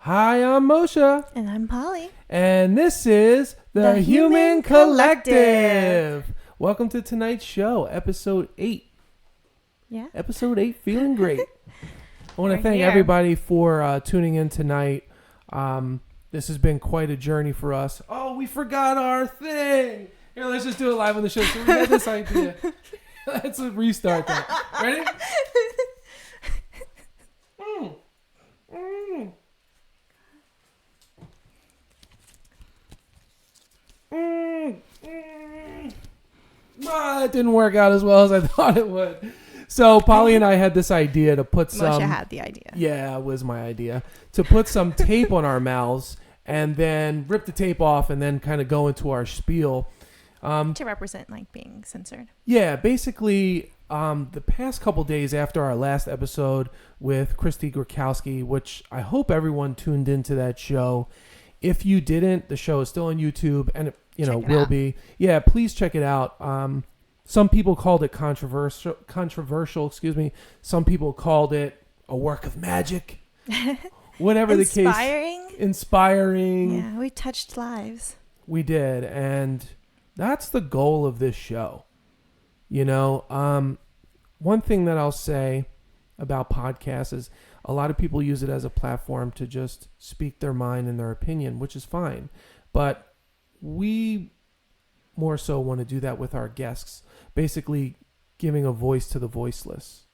Hi, I'm Moshe. And I'm Polly. And this is The Human Collective. Welcome to tonight's show, episode 8. Yeah. Episode 8, feeling great. I want to thank here. everybody for tuning in tonight. This has been quite a journey for us. Oh, we forgot our thing. Here, let's just do it live on the show. So we had this idea. Let's restart that. Ready? It didn't work out as well as I thought it would. So Polly and I had this idea to put some... Moshe had the idea. Yeah, it was my idea. To put some tape on our mouths and then rip the tape off and then kind of go into our spiel. To represent like being censored. Yeah, basically the past couple days after our last episode with Christy Gurkowski, which I hope everyone tuned into that show. If you didn't, the show is still on YouTube and it will be. Yeah, please check it out. Some people called it controversial, excuse me. Some people called it a work of magic. Whatever the case. Inspiring. Yeah, we touched lives. We did, and that's the goal of this show. One thing that I'll say about podcasts is a lot of people use it as a platform to just speak their mind and their opinion, which is fine. But we more so want to do that with our guests, basically giving a voice to the voiceless.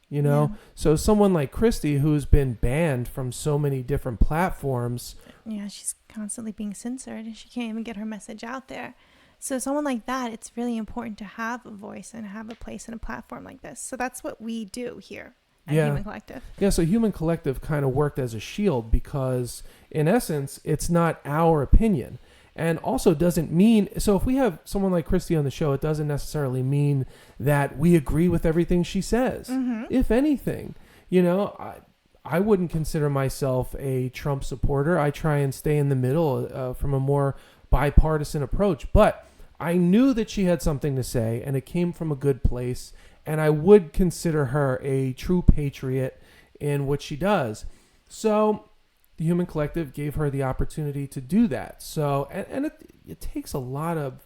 Yeah. So someone like Christy, who's been banned from so many different platforms. Yeah, she's constantly being censored and she can't even get her message out there. So someone like that, it's really important to have a voice and have a place and a platform like this. So that's what we do here at Human Collective. Yeah, so Human Collective kind of worked as a shield because in essence, it's not our opinion. And also doesn't mean, so if we have someone like Christy on the show, it doesn't necessarily mean that we agree with everything she says. Mm-hmm. If anything, I wouldn't consider myself a Trump supporter. I try and stay in the middle from a more bipartisan approach. But I knew that she had something to say and it came from a good place. And I would consider her a true patriot in what she does. So the Human Collective gave her the opportunity to do that. So, and it takes a lot of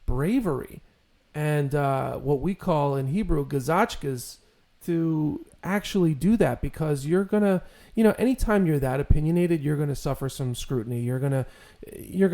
bravery and what we call in Hebrew gazachkas to actually do that, because you're going to, anytime you're that opinionated, you're going to suffer some scrutiny. You're going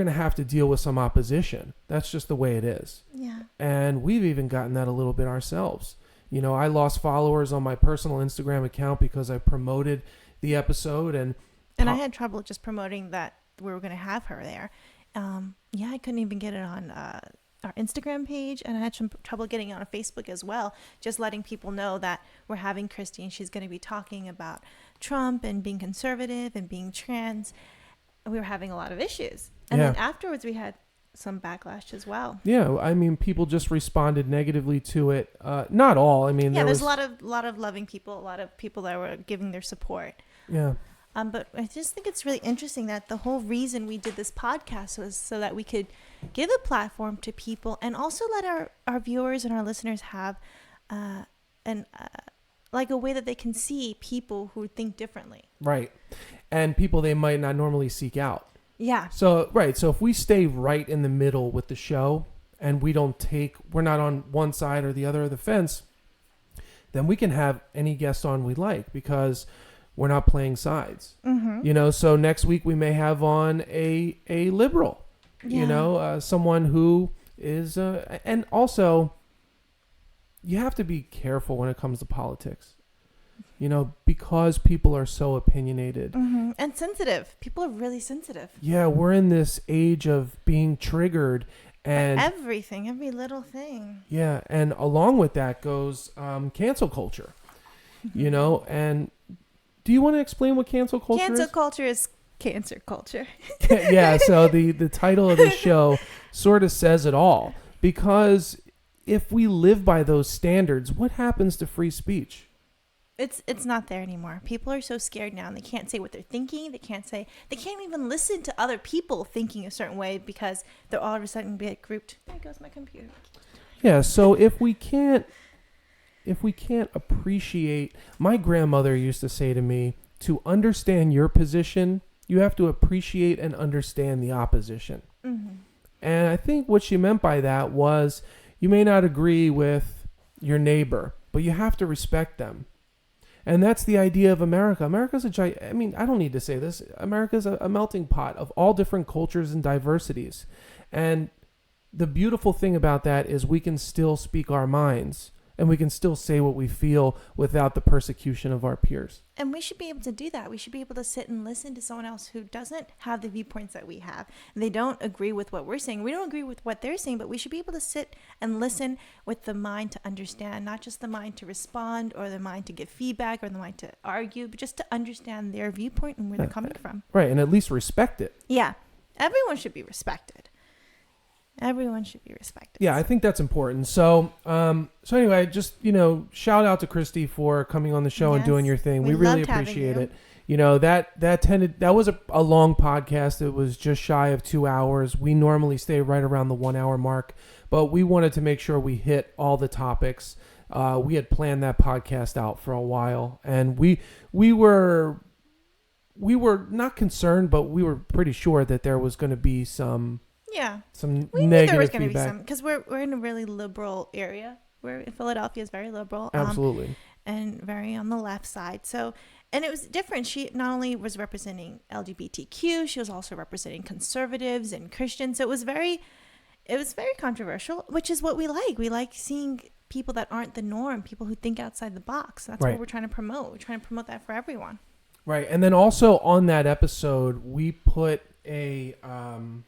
to have to deal with some opposition. That's just the way it is. Yeah. And we've even gotten that a little bit ourselves. I lost followers on my personal Instagram account because I promoted the episode and I had trouble just promoting that we were going to have her there. I couldn't even get it on our Instagram page, and I had some trouble getting it on Facebook as well, just letting people know that we're having Christy and she's going to be talking about Trump and being conservative and being trans. We were having a lot of issues. And then afterwards we had some backlash as well. Yeah, I mean, people just responded negatively to it. Not all. I mean, there's a lot of loving people, a lot of people that were giving their support. Yeah. But I just think it's really interesting that the whole reason we did this podcast was so that we could give a platform to people and also let our viewers and our listeners have like a way that they can see people who think differently. Right. And people they might not normally seek out. Yeah. So, right. So if we stay right in the middle with the show and we're not on one side or the other of the fence, then we can have any guest on we like, because we're not playing sides. Mm-hmm. So next week we may have on a liberal, someone who is, and also you have to be careful when it comes to politics, because people are so opinionated. Mm-hmm. And sensitive. People are really sensitive. Yeah, we're in this age of being triggered and everything, every little thing. Yeah, and along with that goes cancel culture, and do you want to explain what cancel culture is? Cancel culture is cancer culture. Yeah, so the title of the show sort of says it all, because if we live by those standards, what happens to free speech? It's not there anymore. People are so scared now, and they can't say what they're thinking. They can't even listen to other people thinking a certain way, because they're all of a sudden get grouped. There goes my computer. Yeah, so if we can't appreciate, my grandmother used to say to me, to understand your position, you have to appreciate and understand the opposition. Mm-hmm. And I think what she meant by that was you may not agree with your neighbor, but you have to respect them. And that's the idea of America. America's I mean, I don't need to say this. America's a melting pot of all different cultures and diversities. And the beautiful thing about that is we can still speak our minds and we can still say what we feel without the persecution of our peers. And we should be able to do that. We should be able to sit and listen to someone else who doesn't have the viewpoints that we have. They don't agree with what we're saying. We don't agree with what they're saying, but we should be able to sit and listen with the mind to understand, not just the mind to respond or the mind to give feedback or the mind to argue, but just to understand their viewpoint and where they're coming from. Right, and at least respect it. Yeah. Everyone should be respected. Everyone should be respected. Yeah, I think that's important. So anyway, just, shout out to Christy for coming on the show and doing your thing. We really appreciate it. That was a long podcast. It was just shy of 2 hours. We normally stay right around the 1 hour mark, but we wanted to make sure we hit all the topics. We had planned that podcast out for a while, and we were not concerned, but we were pretty sure that there was going to be some we knew negative there was going to be feedback. some, because we're in a really liberal area. Philadelphia is very liberal. Absolutely. And very on the left side. So, and it was different. She not only was representing LGBTQ, she was also representing conservatives and Christians. So it was very controversial, which is what we like. We like seeing people that aren't the norm, people who think outside the box. That's what we're trying to promote. We're trying to promote that for everyone. Right. And then also on that episode, we put an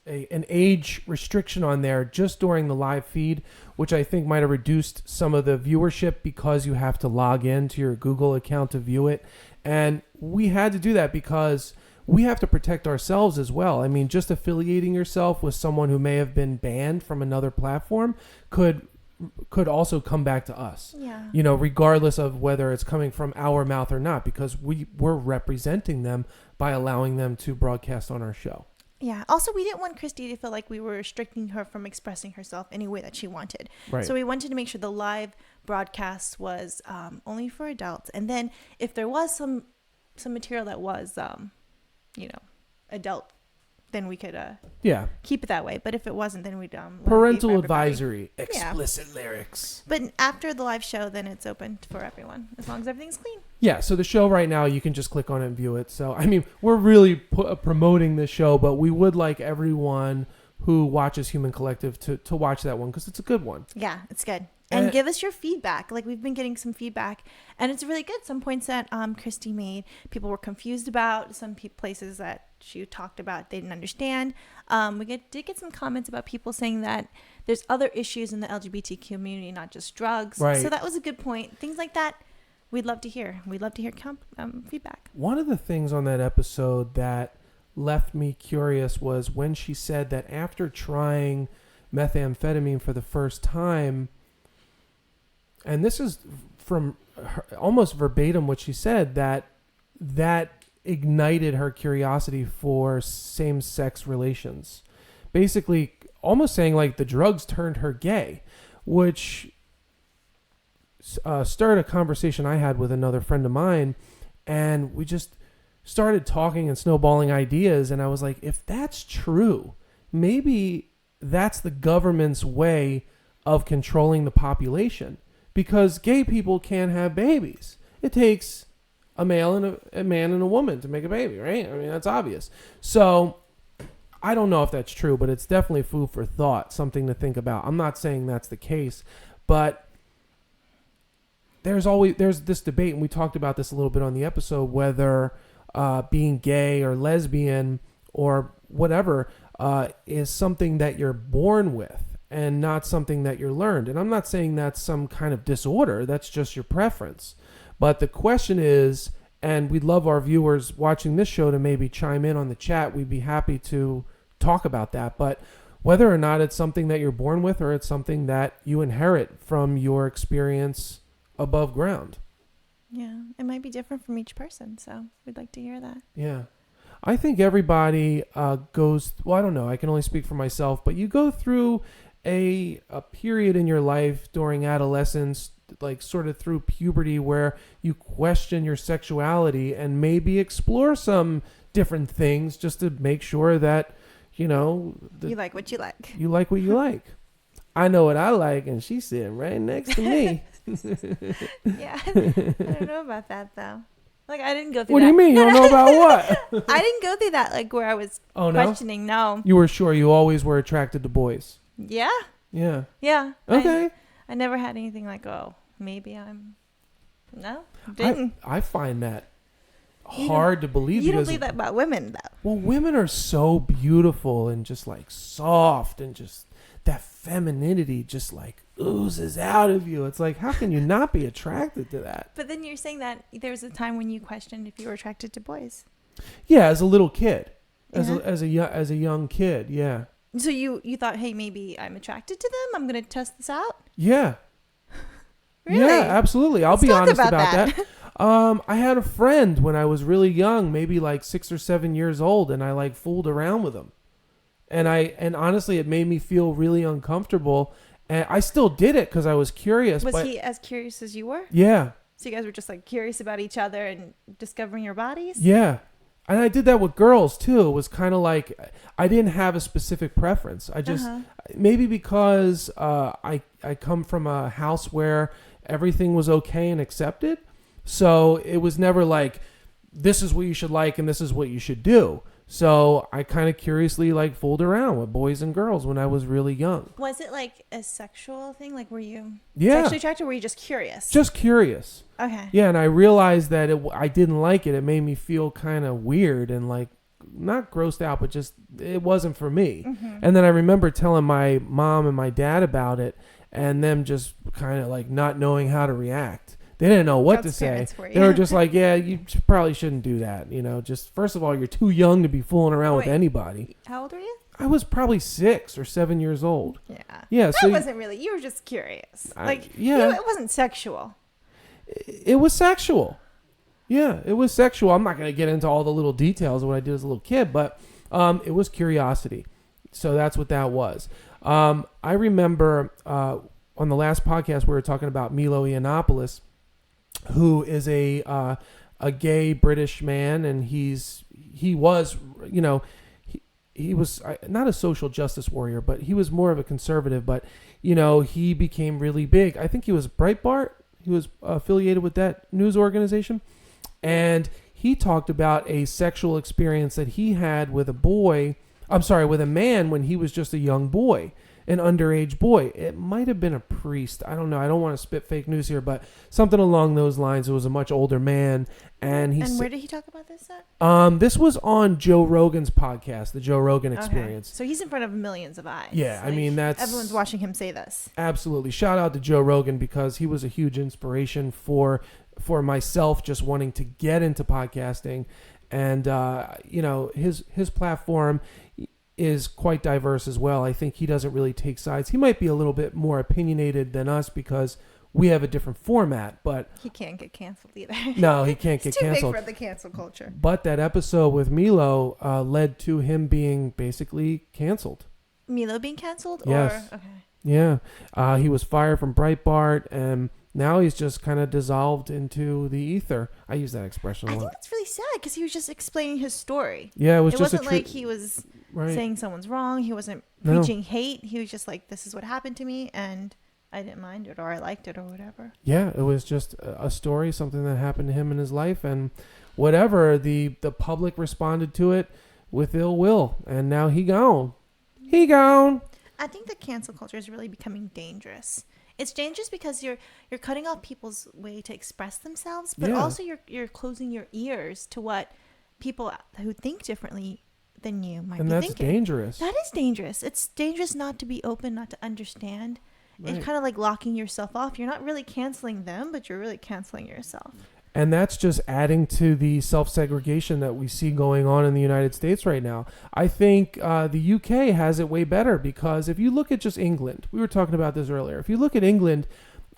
age restriction on there just during the live feed, which I think might have reduced some of the viewership because you have to log in to your Google account to view it. And we had to do that because we have to protect ourselves as well. I mean, just affiliating yourself with someone who may have been banned from another platform could also come back to us. Yeah. Regardless of whether it's coming from our mouth or not, because we're representing them by allowing them to broadcast on our show. Yeah. Also, we didn't want Christy to feel like we were restricting her from expressing herself any way that she wanted. Right. So we wanted to make sure the live broadcast was only for adults. And then if there was some material that was, adult, then we could keep it that way. But if it wasn't, then we'd parental advisory, explicit lyrics. But after the live show, then it's open for everyone as long as everything's clean. Yeah, so the show right now, you can just click on it and view it. So, I mean, we're really promoting this show, but we would like everyone who watches Human Collective to watch that one because it's a good one. Yeah, it's good. And give us your feedback. Like, we've been getting some feedback, and it's really good. Some points that Christy made, people were confused about. Some places that she talked about, they didn't understand. We did get some comments about people saying that there's other issues in the LGBT community, not just drugs. Right. So that was a good point. Things like that, we'd love to hear. We'd love to hear feedback. One of the things on that episode that left me curious was when she said that after trying methamphetamine for the first time, and this is from her, almost verbatim what she said, that ignited her curiosity for same-sex relations. Basically, almost saying like the drugs turned her gay, which stirred a conversation I had with another friend of mine, and we just started talking and snowballing ideas, and I was like, if that's true, maybe that's the government's way of controlling the population. Because gay people can't have babies. It takes a male and a man and a woman to make a baby, right? I mean, that's obvious. So I don't know if that's true, but it's definitely food for thought, something to think about. I'm not saying that's the case, but there's this debate, and we talked about this a little bit on the episode, whether being gay or lesbian or whatever is something that you're born with and not something that you're learned. And I'm not saying that's some kind of disorder. That's just your preference. But the question is, and we'd love our viewers watching this show to maybe chime in on the chat. We'd be happy to talk about that. But whether or not it's something that you're born with or it's something that you inherit from your experience above ground. Yeah, it might be different from each person. So we'd like to hear that. Yeah. I think everybody goes, well, I don't know. I can only speak for myself, but you go through a period in your life during adolescence, like sort of through puberty where you question your sexuality and maybe explore some different things just to make sure that, you know, You like what you like. you like what you like. I know what I like, and she's sitting right next to me. Yeah, I don't know about that though. Like I didn't go through. What that. do you mean? You don't know about what? I didn't go through that. Like where I was Oh, no? questioning. No. You were sure you always were attracted to boys. Yeah. Yeah. Yeah. Okay. I never had anything like, oh, maybe I'm. No, didn't. I find that You hard to believe. You don't because, believe that about women, though. well, women are so beautiful and just like soft and just that femininity just like oozes out of you. It's like, how can you not be attracted to that? But then you're saying that there was a time when you questioned if you were attracted to boys. Yeah, as a little kid, Yeah. as a young kid, yeah, So you thought, hey, maybe I'm attracted to them. I'm gonna test this out. yeah, Really? yeah, absolutely. I'll Let's be talk honest about about that. that. I had a friend when I was really young, maybe like 6 or 7 years old, and I like fooled around with him. And honestly, it made me feel really uncomfortable. And I still did it because I was curious. Was but he as curious as you were? Yeah, So you guys were just like curious about each other and discovering your bodies? yeah. And I did that with girls too. It was kind of like I didn't have a specific preference. I just maybe because I come from a house where everything was okay and accepted, so it was never like this is what you should like and this is what you should do. So I kind of curiously like fooled around with boys and girls when I was really young. Was it like a sexual thing? Like were you Yeah, sexually attracted or were you just curious? just curious. Okay. Yeah, and I realized that I didn't like it. It made me feel kind of weird and like not grossed out, but just it wasn't for me. Mm-hmm. And then I remember telling my mom and my dad about it and them just kind of like not knowing how to react. They didn't know what God's to say. parents for you. They were just like, yeah, you probably shouldn't do that. You know, just first of all, you're too young to be fooling around with Wait. anybody. How old were you? I was probably 6 or 7 years old. Yeah. Yeah, That so wasn't really. You were just curious. yeah. It wasn't sexual. It was sexual. Yeah, it was sexual. I'm not going to get into all the little details of what I did as a little kid, but it was curiosity. So that's what that was. I remember on the last podcast we were talking about Milo Yiannopoulos, who is a gay British man, and he was, you know, he was not a social justice warrior, but he was more of a conservative. But you know, he became really big. I think he was Breitbart. He was affiliated with that news organization, and he talked about a sexual experience that he had with with a man when he was just a young boy, an underage boy. It might have been a priest. I don't know. I don't want to spit fake news here, but something along those lines. It was a much older man, and where did he talk about this at? This was on Joe Rogan's podcast, the Joe Rogan Experience. Okay. So he's in front of millions of eyes. Yeah, I mean, that's everyone's watching him say this. Absolutely. Shout out to Joe Rogan because he was a huge inspiration for myself just wanting to get into podcasting. And, you know, his platform is quite diverse as well. I think he doesn't really take sides. He might be a little bit more opinionated than us because we have a different format, but he can't get canceled either. No, he can't get It's too canceled. big for the cancel culture. But that episode with Milo led to him being basically canceled. Milo being canceled? Yes. Or, okay. Yeah. He was fired from Breitbart, and now he's just kind of dissolved into the ether. I use that expression a I lot. think that's really sad because he was just explaining his story. Yeah, it was It just wasn't like he was right. saying someone's wrong. He wasn't No. preaching hate. He was just like, this is what happened to me, and I didn't mind it, or I liked it, or whatever. Yeah, it was just a story, something that happened to him in his life, and whatever. The public responded to it with ill will, and now he gone. He gone. I think the cancel culture is really becoming dangerous. It's dangerous because you're cutting off people's way to express themselves, but Yeah. also you're closing your ears to what people who think differently than you might And be that's thinking. dangerous. That is dangerous. It's dangerous not to be open, not to understand. Right. It's kind of like locking yourself off. You're not really canceling them, but you're really canceling yourself. And that's just adding to the self-segregation that we see going on in the United States right now. I think the UK has it way better because if you look at just England, we were talking about this earlier. If you look at England,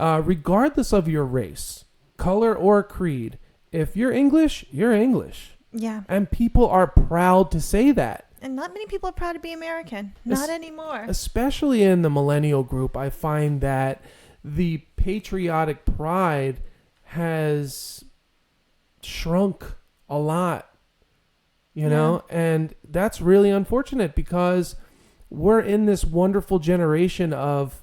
regardless of your race, color, or creed, if you're English, you're English. Yeah. And people are proud to say that. And not many people are proud to be American. Not anymore. Especially in the millennial group, I find that the patriotic pride has shrunk a lot, you know, and that's really unfortunate because we're in this wonderful generation of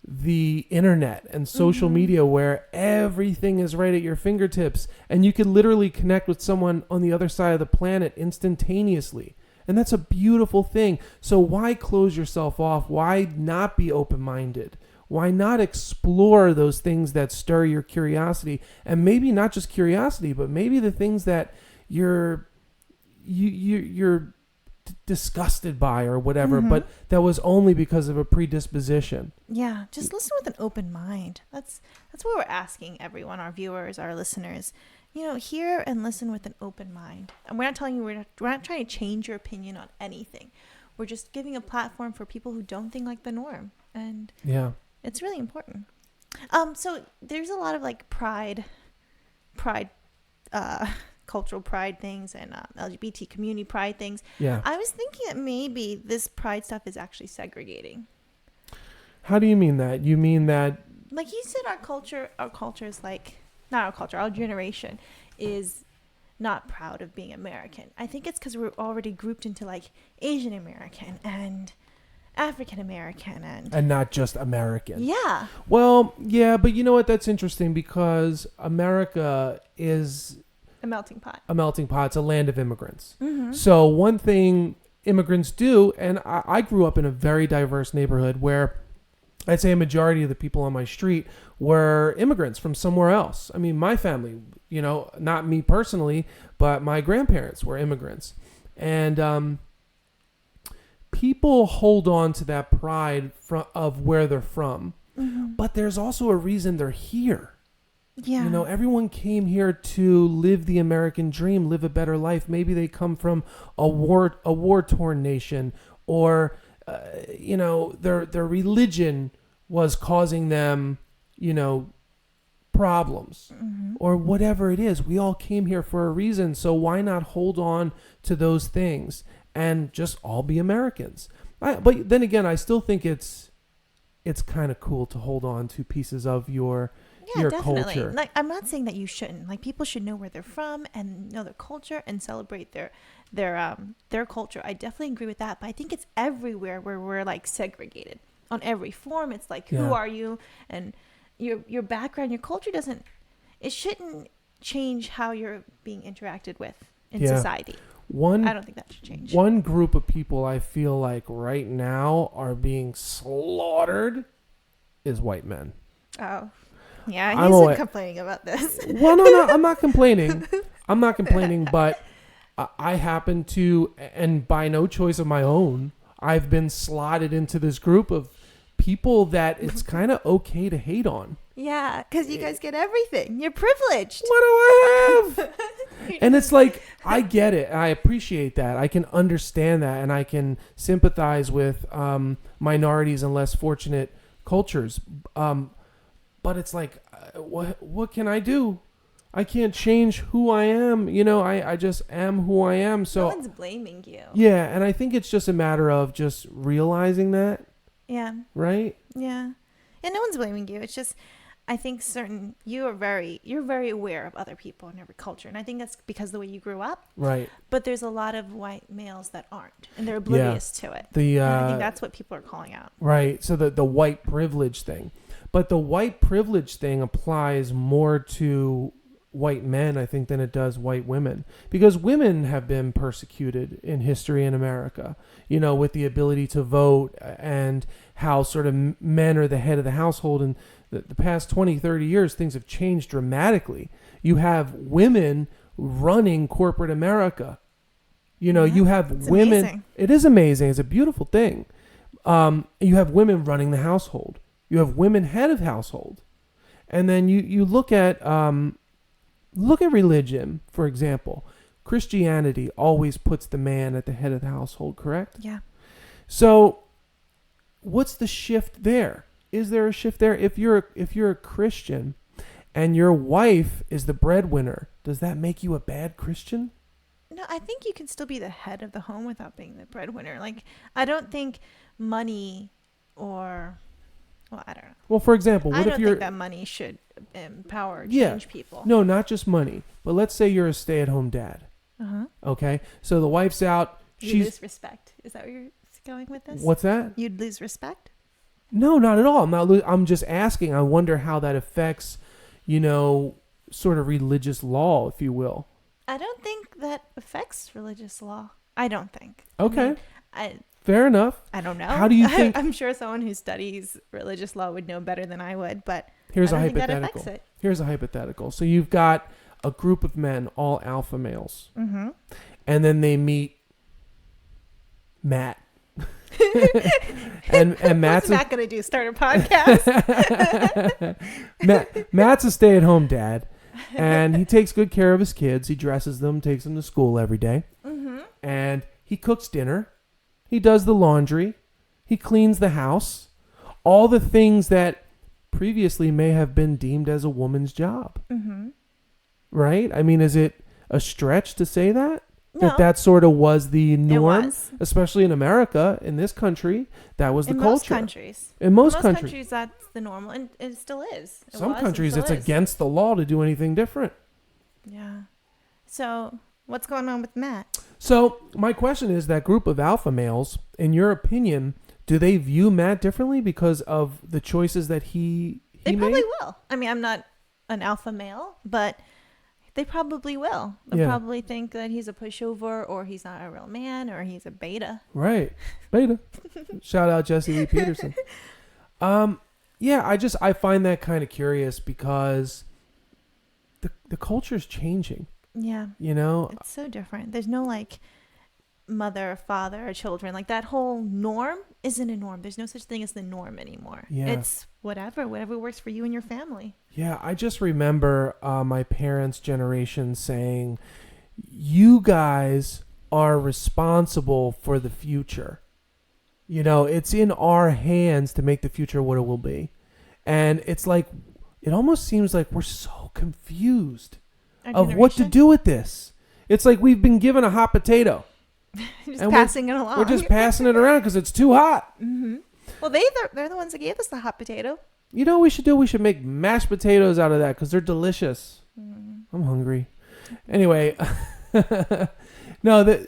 the internet and social media where everything is right at your fingertips and you can literally connect with someone on the other side of the planet instantaneously. And that's a beautiful thing. So why close yourself off? Why not be open-minded? Why not explore those things that stir your curiosity? And maybe not just curiosity, but maybe the things that you're disgusted by or whatever, but that was only because of a predisposition. Yeah, just listen with an open mind. That's what we're asking everyone, our viewers, our listeners. You know, hear and listen with an open mind. And we're not telling you, we're not trying to change your opinion on anything. We're just giving a platform for people who don't think like the norm. And yeah, it's really important. So there's a lot of like pride, cultural pride things and LGBT community pride things. Yeah. I was thinking that maybe this pride stuff is actually segregating. How do you mean that? You mean that? Like you said, our culture is like, not our culture, our generation is not proud of being American. I think it's because we're already grouped into like Asian American and African American and not just American. Yeah. Well, yeah, but you know what? That's interesting because America is a melting pot. A melting pot. It's a land of immigrants. So one thing immigrants do, and I grew up in a very diverse neighborhood where I'd say a majority of the people on my street were immigrants from somewhere else. I mean, my family, you know, not me personally, but my grandparents were immigrants. And people hold on to that pride of where they're from. But there's also a reason they're here. Yeah. You know, everyone came here to live the American dream, live a better life. Maybe they come from a war-torn nation, or you know, their religion was causing them, you know, problems, or whatever it is. We all came here for a reason, so why not hold on to those things and just all be Americans? But then again, I still think it's kind of cool to hold on to pieces of your definitely. culture. Like, I'm not saying that you shouldn't. Like, people should know where they're from and know their culture and celebrate their culture. I definitely agree with that. But I think it's everywhere where we're like segregated. On every form, it's like, who are you? And your background, your culture shouldn't change how you're being interacted with in society. I don't think that should change. One group of people I feel like right now are being slaughtered is white men. Oh. Yeah, he's complaining about this. Well, no, I'm not complaining. But I happen to, and by no choice of my own, I've been slotted into this group of people that it's kind of okay to hate on. Yeah, because you guys get everything. You're privileged. What do I have? And it's like, I get it. I appreciate that. I can understand that. And I can sympathize with minorities and less fortunate cultures. But it's like, what can I do? I can't change who I am. You know, I just am who I am. So no one's blaming you. Yeah, and I think it's just a matter of just realizing that. Yeah. Right? Yeah. And no one's blaming you. It's just, I think you're very aware of other people and every culture. And I think that's because of the way you grew up. Right. But there's a lot of white males that aren't. And they're oblivious to it. And I think that's what people are calling out. Right. So the white privilege thing. But the white privilege thing applies more to white men, I think, than it does white women. Because women have been persecuted in history in America, you know, with the ability to vote and how sort of men are the head of the household. And the past 20, 30 years, things have changed dramatically. You have women running corporate America. You know, you have women. Amazing. It is amazing. It's a beautiful thing. You have women running the household. You have women head of household. And then you look at religion, for example. Christianity always puts the man at the head of the household, correct? Yeah. So what's the shift there? Is there a shift there? If you're a Christian and your wife is the breadwinner, does that make you a bad Christian? No, I think you can still be the head of the home without being the breadwinner. Like, I don't think money or Well, I don't know. Well, for example, I what if don't you're think that money should empower or Yeah. change people. no, not just money, but let's say you're a stay-at-home dad. Uh-huh. Okay, so the wife's out. You She's lose respect. Is that where you're going with this? what's that? You'd lose respect? No, not at all. I'm just asking. I wonder how that affects, sort of religious law, if you will. I don't think that affects religious law. I don't think. Okay. I mean, Fair enough. I don't know. How do you think? I'm sure someone who studies religious law would know better than I would, but Here's I a don't think that hypothetical. affects it. Here's a hypothetical. So you've got a group of men, all alpha males, Mm-hmm. and then they meet Matt. and Matt's What's Matt gonna do? Start a podcast? Matt's a stay-at-home dad, and he takes good care of his kids. He dresses them, takes them to school every day, Mm-hmm. and he cooks dinner. He does the laundry. He cleans the house. All the things that previously may have been deemed as a woman's job. Mm-hmm. Right? I mean, is it a stretch to say that? No, That sort of was the norm, it was. especially in America, in this country, that was the In culture. most countries. In most In countries. that's the normal, and it still is. It Some was and countries, still it's is. against the law to do anything different. Yeah. So what's going on with Matt? So my question is, that group of alpha males, in your opinion, do they view Matt differently because of the choices that he They made? probably will. I mean, I'm not an alpha male, but they probably will. They'll Yeah. probably think that he's a pushover, or he's not a real man, or he's a beta. Right. Beta. Shout out Jesse Lee Peterson. Yeah, I find that kind of curious because the culture's changing, Yeah. It's so different. There's no like mother, father, or children. Like that whole norm isn't a norm. There's no such thing as the norm anymore. Yeah. It's whatever works for you and your family. Yeah, I just remember my parents' generation saying, you guys are responsible for the future. It's in our hands to make the future what it will be. And it's like, it almost seems like we're so confused Our of what to generation, do with this. It's like we've been given a hot potato. just and passing it along. We're just passing it around because it's too hot. Mm-hmm. Well, they're the ones that gave us the hot potato. You know what we should do? We should make mashed potatoes out of that because they're delicious. Mm. I'm hungry. Anyway,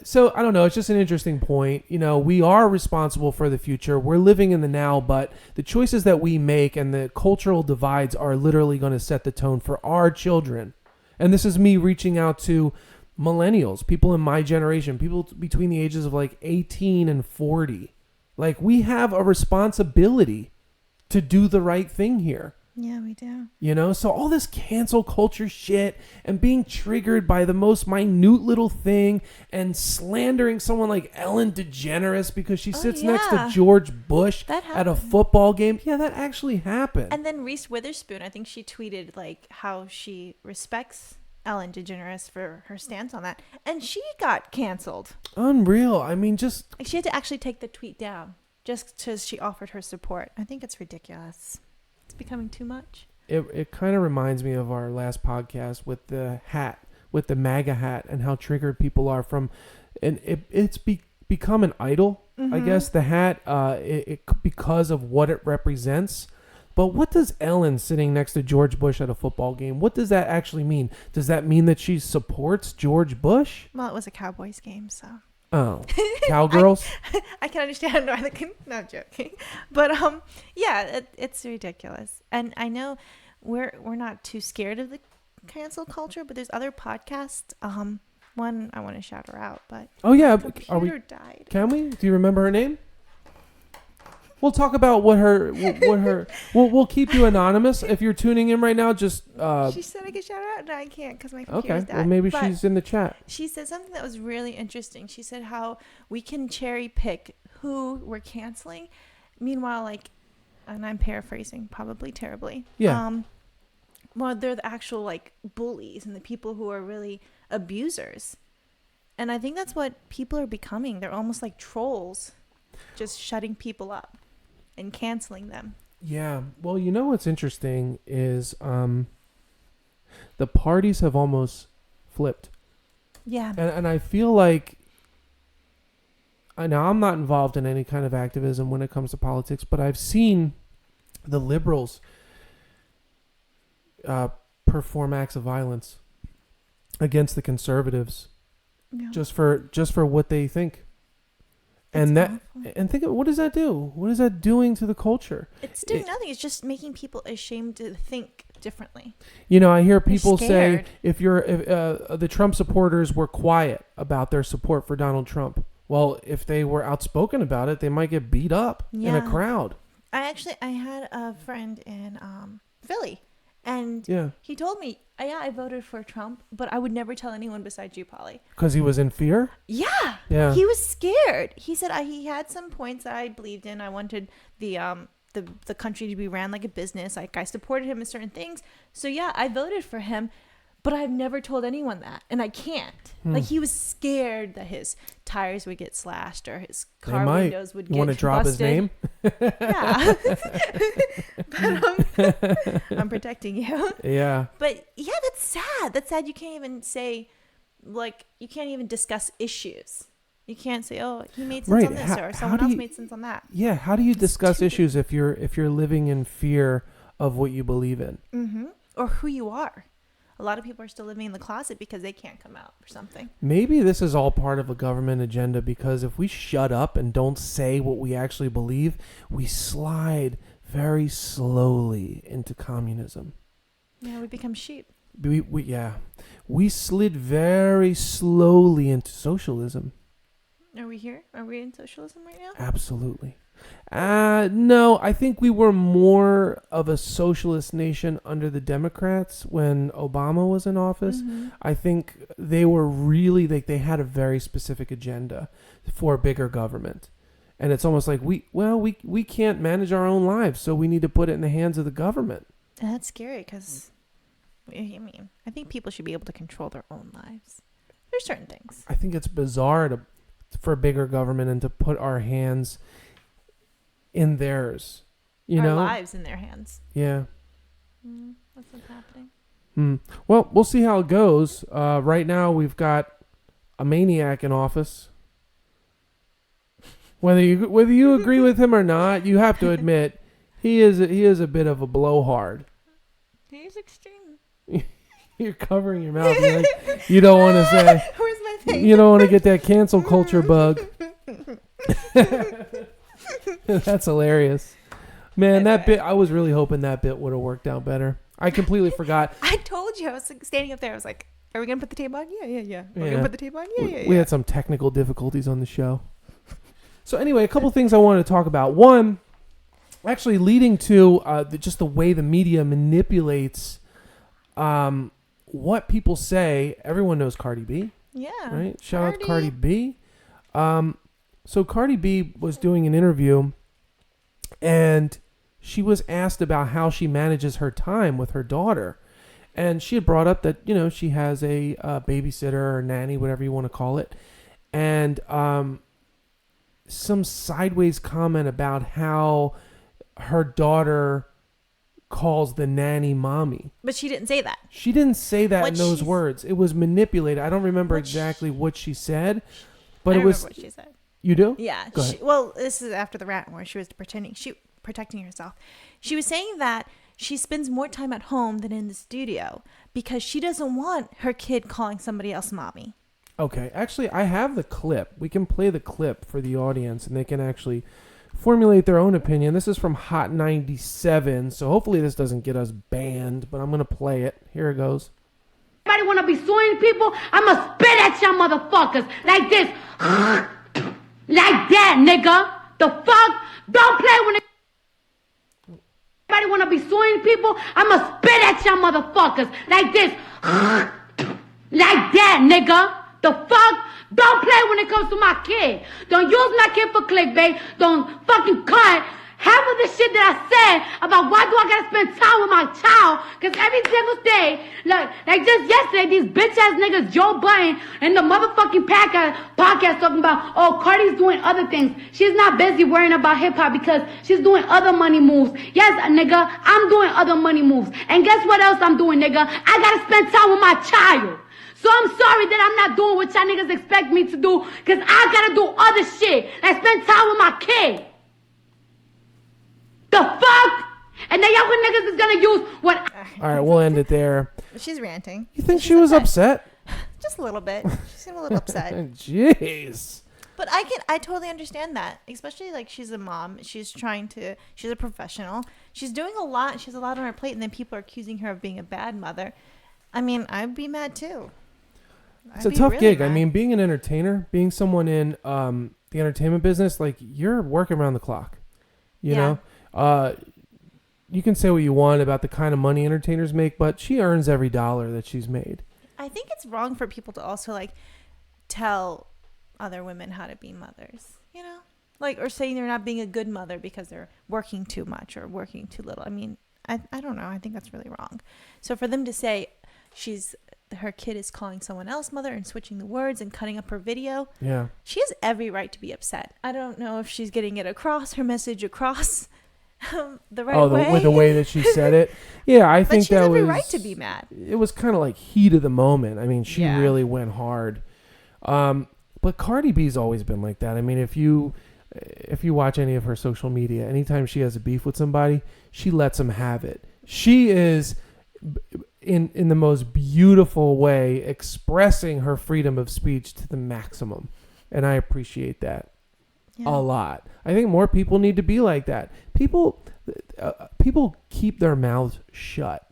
so I don't know. It's just an interesting point. We are responsible for the future. We're living in the now, but the choices that we make and the cultural divides are literally going to set the tone for our children. And this is me reaching out to millennials, people in my generation, people between the ages of like 18 and 40. Like, we have a responsibility to do the right thing here. Yeah, we do. So all this cancel culture shit and being triggered by the most minute little thing and slandering someone like Ellen DeGeneres because she sits next to yeah. George Bush That at a happened. football game. Yeah, that actually happened. And then Reese Witherspoon, I think she tweeted like how she respects Ellen DeGeneres for her stance on that, and she got canceled. Unreal. I mean, just Like, she had to actually take the tweet down just because she offered her support. I think it's ridiculous. It's becoming too much. it kind of reminds me of our last podcast with the hat, with the MAGA hat, and how triggered people are from, and it's become an idol. I Mhm. guess the hat, because of what it represents. But what does Ellen sitting next to George Bush at a football game, what does that actually mean? Does that mean that she supports George Bush? Well, it was a Cowboys game, so Oh, cowgirls? I can understand why they can. No, I'm joking, but yeah, it's ridiculous. And I know we're not too scared of the cancel culture, but there's other podcasts. One I want to shout her out, but Oh yeah, her are computer we? died. Can we? Do you remember her name? We'll talk about what her. We'll keep you anonymous if you're tuning in right now. Just She said I could shout her out. No, I can't because my okay. computer's died. Well, maybe But she's in the chat. she said something that was really interesting. She said how we can cherry pick who we're canceling. Meanwhile, like, and I'm paraphrasing probably terribly. Yeah. Well, they're the actual like bullies and the people who are really abusers. And I think that's what people are becoming. They're almost like trolls, just shutting people up and canceling them. Yeah. Well, what's interesting is the parties have almost flipped. Yeah. And I feel like, I know I'm not involved in any kind of activism when it comes to politics, but I've seen the liberals perform acts of violence against the conservatives Yeah. just for what they think. It's awful. And think of what does that do? What is that doing to the culture? It's doing nothing. It's just making people ashamed to think differently. You know, I hear people say scared. if the Trump supporters were quiet about their support for Donald Trump, well, if they were outspoken about it, they might get beat up in a Yeah. crowd. I had a friend in Philly, and Yeah, he told me, yeah, I voted for Trump, but I would never tell anyone besides you, Polly. because he was in fear. Yeah. Yeah. He was scared. He said he had some points that I believed in. I wanted the country to be ran like a business. Like, I supported him in certain things. So yeah, I voted for him, but I've never told anyone that, and I can't. Like, he was scared that his tires would get slashed or his They car might. windows would You get want to drop his busted. name? Yeah. But I'm protecting you. Yeah. But yeah, that's sad. That's sad. You can't even say, like, you can't even discuss issues. You can't say, oh, he made sense Right. on this, How- or how someone do else you- made sense on that. Yeah. How do you discuss stupid. issues if you're living in fear of what you believe in? Mm-hmm. Or who you are. A lot of people are still living in the closet because they can't come out or something. Maybe this is all part of a government agenda, because if we shut up and don't say what we actually believe, we slide very slowly into communism. Yeah, we become sheep. We slid very slowly into socialism. Are we here? Are we in socialism right now? Absolutely. No, I think we were more of a socialist nation under the Democrats when Obama was in office. Mm-hmm. I think they were really, they had a very specific agenda for bigger government. And it's almost like we can't manage our own lives, so we need to put it in the hands of the government. And that's scary because, I mean, I think people should be able to control their own lives. There's certain things. I think it's bizarre for bigger government and to put our hands in theirs. You Our know? lives in their hands. Yeah. That's what's happening. Well, we'll see how it goes. Right now, we've got a maniac in office. Whether you agree with him or not, you have to admit he is a bit of a blowhard. He's extreme. You're covering your mouth. You're like, you don't want to say. Where's my thing? You don't want to get that cancel culture bug. That's hilarious, man. That bit. I was really hoping that bit would have worked out better. I completely forgot. I told you. I was like, standing up there. I was like, are we going to put the tape on? Yeah. Are we Yeah. going to put the tape on? Yeah. We had some technical difficulties on the show. So anyway, a couple things I wanted to talk about. One, actually leading to just the way the media manipulates what people say. Everyone knows Cardi B, Yeah. right? Shout out to Cardi B. So Cardi B was doing an interview, and she was asked about how she manages her time with her daughter. And she had brought up that, she has a babysitter or nanny, whatever you want to call it. And some sideways comment about how her daughter calls the nanny mommy. But she didn't say that. She didn't say that What in those she's- words. It was manipulated. I don't remember What exactly what she said, but I it was. remember what she said. You do? Yeah. Go ahead. Well, this is after the rant where she was protecting herself. She was saying that she spends more time at home than in the studio because she doesn't want her kid calling somebody else mommy. Okay. Actually, I have the clip. We can play the clip for the audience, and they can actually formulate their own opinion. This is from Hot 97, so hopefully this doesn't get us banned, but I'm going to play it. Here it goes. Everybody wanna be suing people? I'ma spit at y'all motherfuckers like this. Like that, nigga. The fuck? Don't play when it. Everybody wanna be suing people? I'ma spit at y'all motherfuckers like this. Like that, nigga. The fuck? Don't play when it comes to my kid. Don't use my kid for clickbait. Don't fucking cut half of the shit that I said about why do I gotta spend time with my child. Cause every single day, like just yesterday, these bitch ass niggas, Joe Budden and the motherfucking podcast talking about, oh, Cardi's doing other things. She's not busy worrying about hip hop because she's doing other money moves. Yes, nigga, I'm doing other money moves. And guess what else I'm doing, nigga? I gotta spend time with my child. So I'm sorry that I'm not doing what y'all niggas expect me to do, cause I gotta do other shit, like spend time with my kid. The fuck? And the younger niggas is gonna use what. All right, we'll end it there. She's ranting. You think she was upset? Just a little bit. She seemed a little upset. Jeez. But I totally understand that. Especially like she's a mom. She's a professional. She's doing a lot. She has a lot on her plate. And then people are accusing her of being a bad mother. I mean, I'd be mad too. It's a tough gig. I mean, being an entertainer, being someone in the entertainment business, like you're working around the clock. You know? You can say what you want about the kind of money entertainers make, but she earns every dollar that she's made. I think it's wrong for people to also like tell other women how to be mothers, you know, like, or saying they're not being a good mother because they're working too much or working too little. I mean, I don't know. I think that's really wrong. So for them to say her kid is calling someone else mother and switching the words and cutting up her video. Yeah. She has every right to be upset. I don't know if she's getting it across, her message across the right way. With the way that she said it. Yeah, I think but she has that every was right to be mad. It was kind of like heat of the moment. I mean, she really went hard. But Cardi B's always been like that. I mean, if you watch any of her social media, anytime she has a beef with somebody, she lets them have it. She is in the most beautiful way expressing her freedom of speech to the maximum. And I appreciate that a lot. I think more people need to be like that. People keep their mouths shut.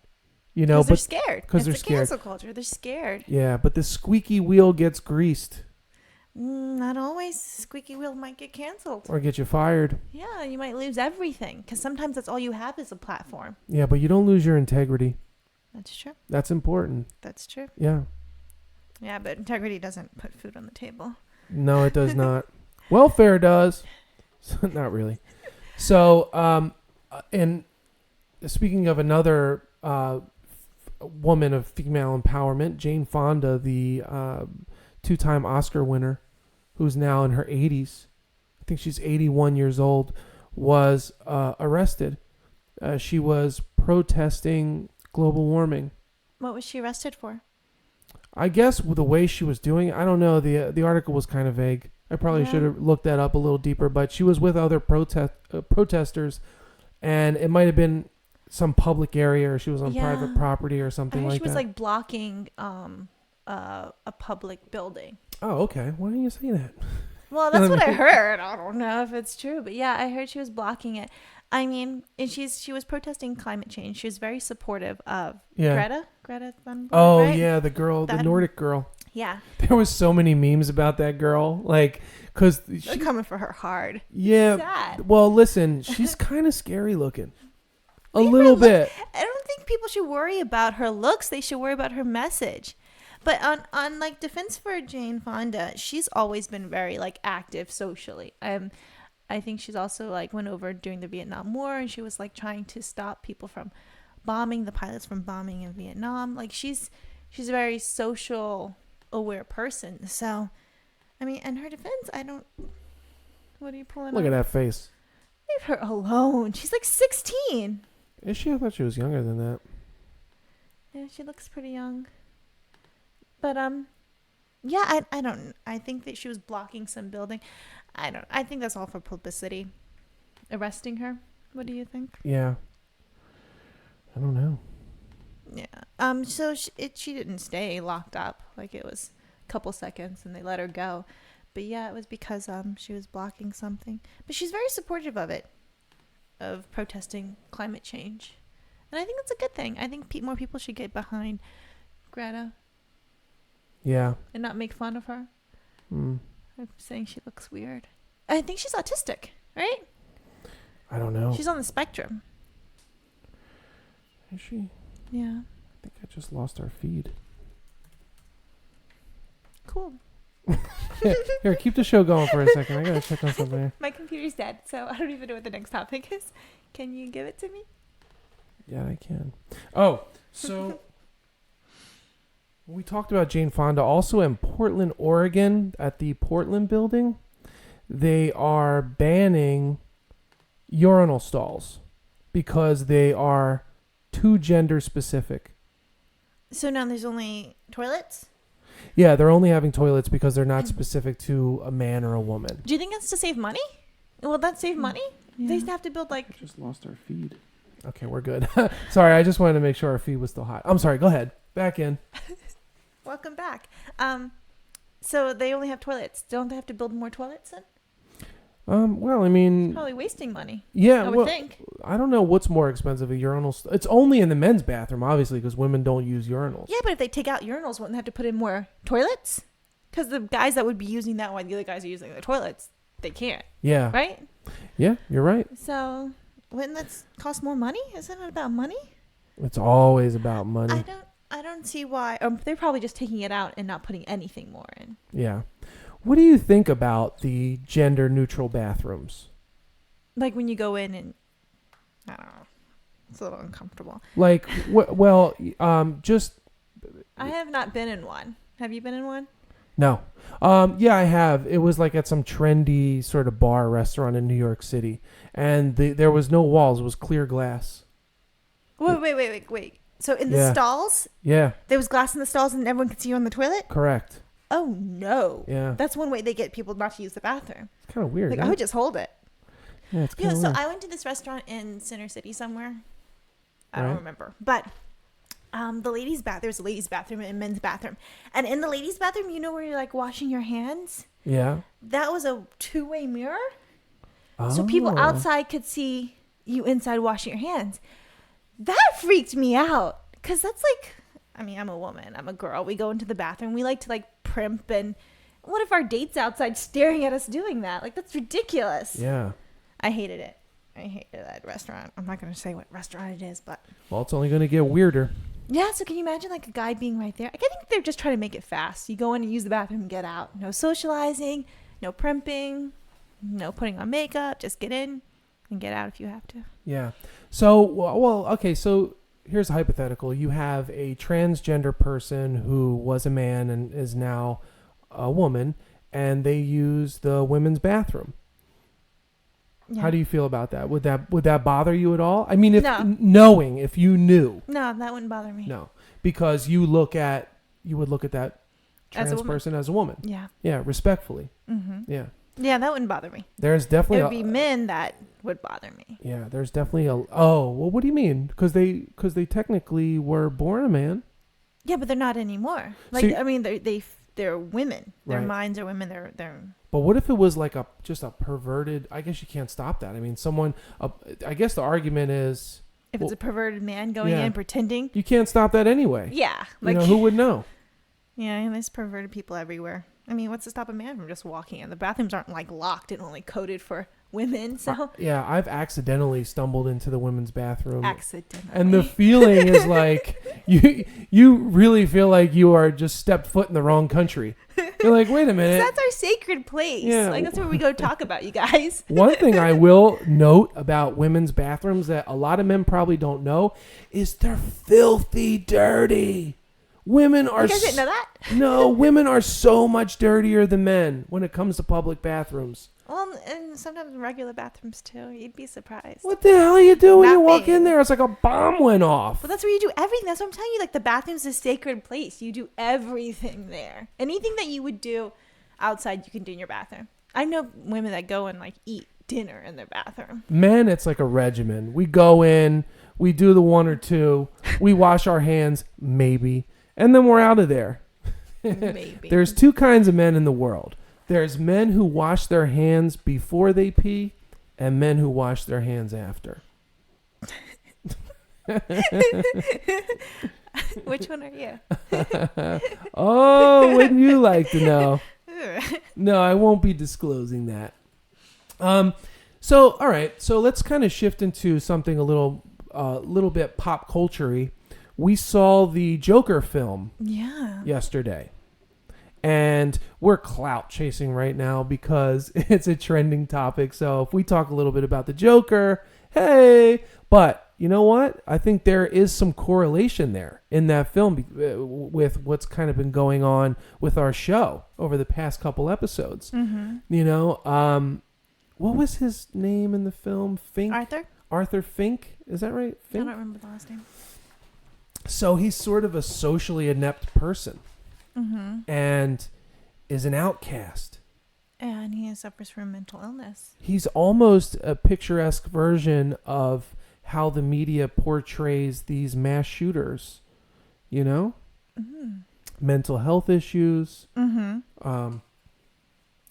You know, because they're scared. Because they're scared. Cancel culture. They're scared. Yeah, but the squeaky wheel gets greased. Not always. Squeaky wheel might get canceled. Or get you fired. Yeah, you might lose everything. Because sometimes that's all you have is a platform. Yeah, but you don't lose your integrity. That's true. That's important. That's true. Yeah. Yeah, but integrity doesn't put food on the table. No, it does not. Welfare does. Not really. So, and speaking of another woman of female empowerment, Jane Fonda, the two-time Oscar winner, who's now in her 80s, I think she's 81 years old, was arrested. She was protesting global warming. What was she arrested for? I guess with the way she was doing it, I don't know. The article was kind of vague. I probably should have looked that up a little deeper, but she was with other protesters, and it might have been some public area, or she was on private property or something like that. She was like blocking a public building. Oh, okay. Why didn't you say that? Well, that's what I heard. I don't know if it's true, but yeah, I heard she was blocking it. I mean, and she was protesting climate change. She was very supportive of Greta Thunberg. Oh, right? Yeah, the girl, the Nordic girl. Yeah. There was so many memes about that girl, like, because they're coming for her hard. Yeah. Sad. Well, listen, she's kind of scary looking. A little bit. I don't think people should worry about her looks. They should worry about her message. But on like defense for Jane Fonda, she's always been very like active socially. I think she's also like went over during the Vietnam War, and she was like trying to stop people from bombing, the pilots from bombing in Vietnam. Like she's a very social aware person. So, I mean, in her defense, what are you pulling Look at that face. Leave her alone. She's like 16. Is she? I thought she was younger than that. Yeah, she looks pretty young. But yeah, I think that she was blocking some building. I think that's all for publicity. Arresting her. What do you think? Yeah. I don't know. Yeah. So she didn't stay locked up. Like it was a couple seconds and they let her go. But yeah, it was because she was blocking something. But she's very supportive of it, of protesting climate change. And I think that's a good thing. I think more people should get behind Greta. Yeah. And not make fun of her. I'm saying she looks weird. I think she's autistic, right? I don't know. She's on the spectrum. Is she? Yeah. I think I just lost our feed. Cool. Here, keep the show going for a second. I gotta check on something. My computer's dead, so I don't even know what the next topic is. Can you give it to me? Yeah, I can. Oh, so we talked about Jane Fonda. Also in Portland, Oregon, at the Portland building, they are banning urinal stalls because they are too gender specific. So now there's only toilets? Yeah, they're only having toilets because they're not specific to a man or a woman. Do you think that's to save money? Will that save money? Yeah. They have to build like... I just lost our feed. Okay, we're good. Sorry, I just wanted to make sure our feed was still hot. I'm sorry. Go ahead. Back in. Welcome back. So they only have toilets. Don't they have to build more toilets then? Well, I mean, Probably wasting money. yeah. I would Well, think. I don't know what's more expensive, a urinal. It's only in the men's bathroom, obviously, because women don't use urinals. Yeah, but if they take out urinals, wouldn't they have to put in more toilets? Because the guys that would be using that while the other guys are using the toilets, they can't, Yeah. right? Yeah, you're right. So wouldn't that cost more money? Isn't it about money? It's always about money. I don't see why. They're probably just taking it out and not putting anything more in. Yeah. What do you think about the gender neutral bathrooms? Like when you go in and I don't know, it's a little uncomfortable. Like, just I have not been in one. Have you been in one? no. Yeah, I have. It was like at some trendy sort of bar restaurant in New York City, and there was no walls. It was clear glass. Wait. So in the Yeah. stalls, Yeah, there was glass in the stalls and everyone could see you on the toilet? correct. Oh no. Yeah. That's one way they get people not to use the bathroom. It's kind of weird. Like isn't I would it? just hold it. Yeah, it's Yeah, kind of so weird. I went to this restaurant in Center City somewhere. I Right. don't remember. But the ladies' bath, there's a ladies' bathroom and a men's bathroom. And in the ladies' bathroom, you know where you're like washing your hands? Yeah. That was a two-way mirror. Oh. So people outside could see you inside washing your hands. That freaked me out. Because that's like, I mean, I'm a woman. I'm a girl. We go into the bathroom. We like to like primp. And what if our date's outside staring at us doing that? Like, that's ridiculous. Yeah. I hated it. I hated that restaurant. I'm not going to say what restaurant it is, but Well, it's only going to get weirder. yeah. So can you imagine like a guy being right there? I think they're just trying to make it fast. You go in and use the bathroom and get out. No socializing, no primping, no putting on makeup. Just get in and get out if you have to. Yeah. So, well, okay. So here's a hypothetical. You have a transgender person who was a man and is now a woman, and they use the women's bathroom. Yeah. How do you feel about that? Would that bother you at all? I mean, if No. if you knew, No, that wouldn't bother me. no, because you would look at that As a trans woman. person as a woman. Yeah. Yeah, respectfully. Mm-hmm. Yeah. Yeah, that wouldn't bother me. There's It definitely would be men that would bother me. yeah. There's definitely well, what do you mean? Because they technically were born a man. Yeah, but they're not anymore. So Like, I mean, they're women. Their Right. minds are women. They're But what if it was like just a perverted? I guess you can't stop that. I mean, I guess the argument is if it's a perverted man going in pretending. you can't stop that anyway. Yeah, like Who would know? yeah, and there's perverted people everywhere. I mean, what's to stop a man from just walking in? The bathrooms aren't like locked and only coded for women, so Yeah, I've accidentally stumbled into the women's bathroom. accidentally. And the feeling is like you really feel like you are just stepped foot in the wrong country. You're like, wait a minute. that's our sacred place. Yeah. Like that's where we go talk about you guys. One thing I will note about women's bathrooms that a lot of men probably don't know is they're filthy dirty. Women are You guys didn't know that? No, women are so much dirtier than men when it comes to public bathrooms. Well, and sometimes regular bathrooms too. You'd be surprised. What the hell you do when you walk Nothing. in there? It's like a bomb went off. But that's where you do everything. That's what I'm telling you. Like the bathroom's a sacred place. You do everything there. Anything that you would do outside, you can do in your bathroom. I know women that go and like eat dinner in their bathroom. Men, it's like a regimen. We go in, we do the one or two, we wash our hands, maybe, and then we're out of there. Maybe. There's two kinds of men in the world. There's men who wash their hands before they pee, and men who wash their hands after. Which one are you? Oh, wouldn't you like to know? No, I won't be disclosing that. So, all right. So let's kind of shift into something a little bit pop culture-y. We saw the Joker film Yeah. yesterday. And we're clout chasing right now because it's a trending topic. So if we talk a little bit about the Joker, hey, but you know what? I think there is some correlation there in that film with what's kind of been going on with our show over the past couple episodes. Mm-hmm. You know, what was his name in the film? Fink? Arthur Fink? Is that right? I Fink? don't remember the last name. So he's sort of a socially inept person. Mm-hmm. And is an outcast. And he suffers from mental illness. He's almost a picturesque version of how the media portrays these mass shooters, you know? Mm-hmm. Mental health issues, Mm-hmm.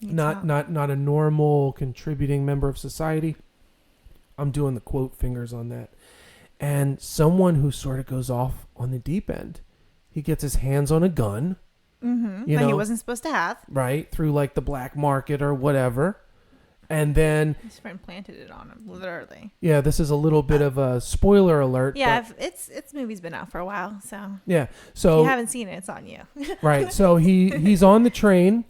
not a normal contributing member of society. I'm doing the quote fingers on that. And someone who sort of goes off on the deep end. He gets his hands on a gun. Mm-hmm. You That he know, wasn't supposed to have. right, through like the black market or whatever. And then, His friend planted it on him, literally. yeah, this is a little bit of a spoiler alert. Yeah, but, it's movie's been out for a while, so yeah. if So you haven't seen it, it's on you. right. So he's on the train.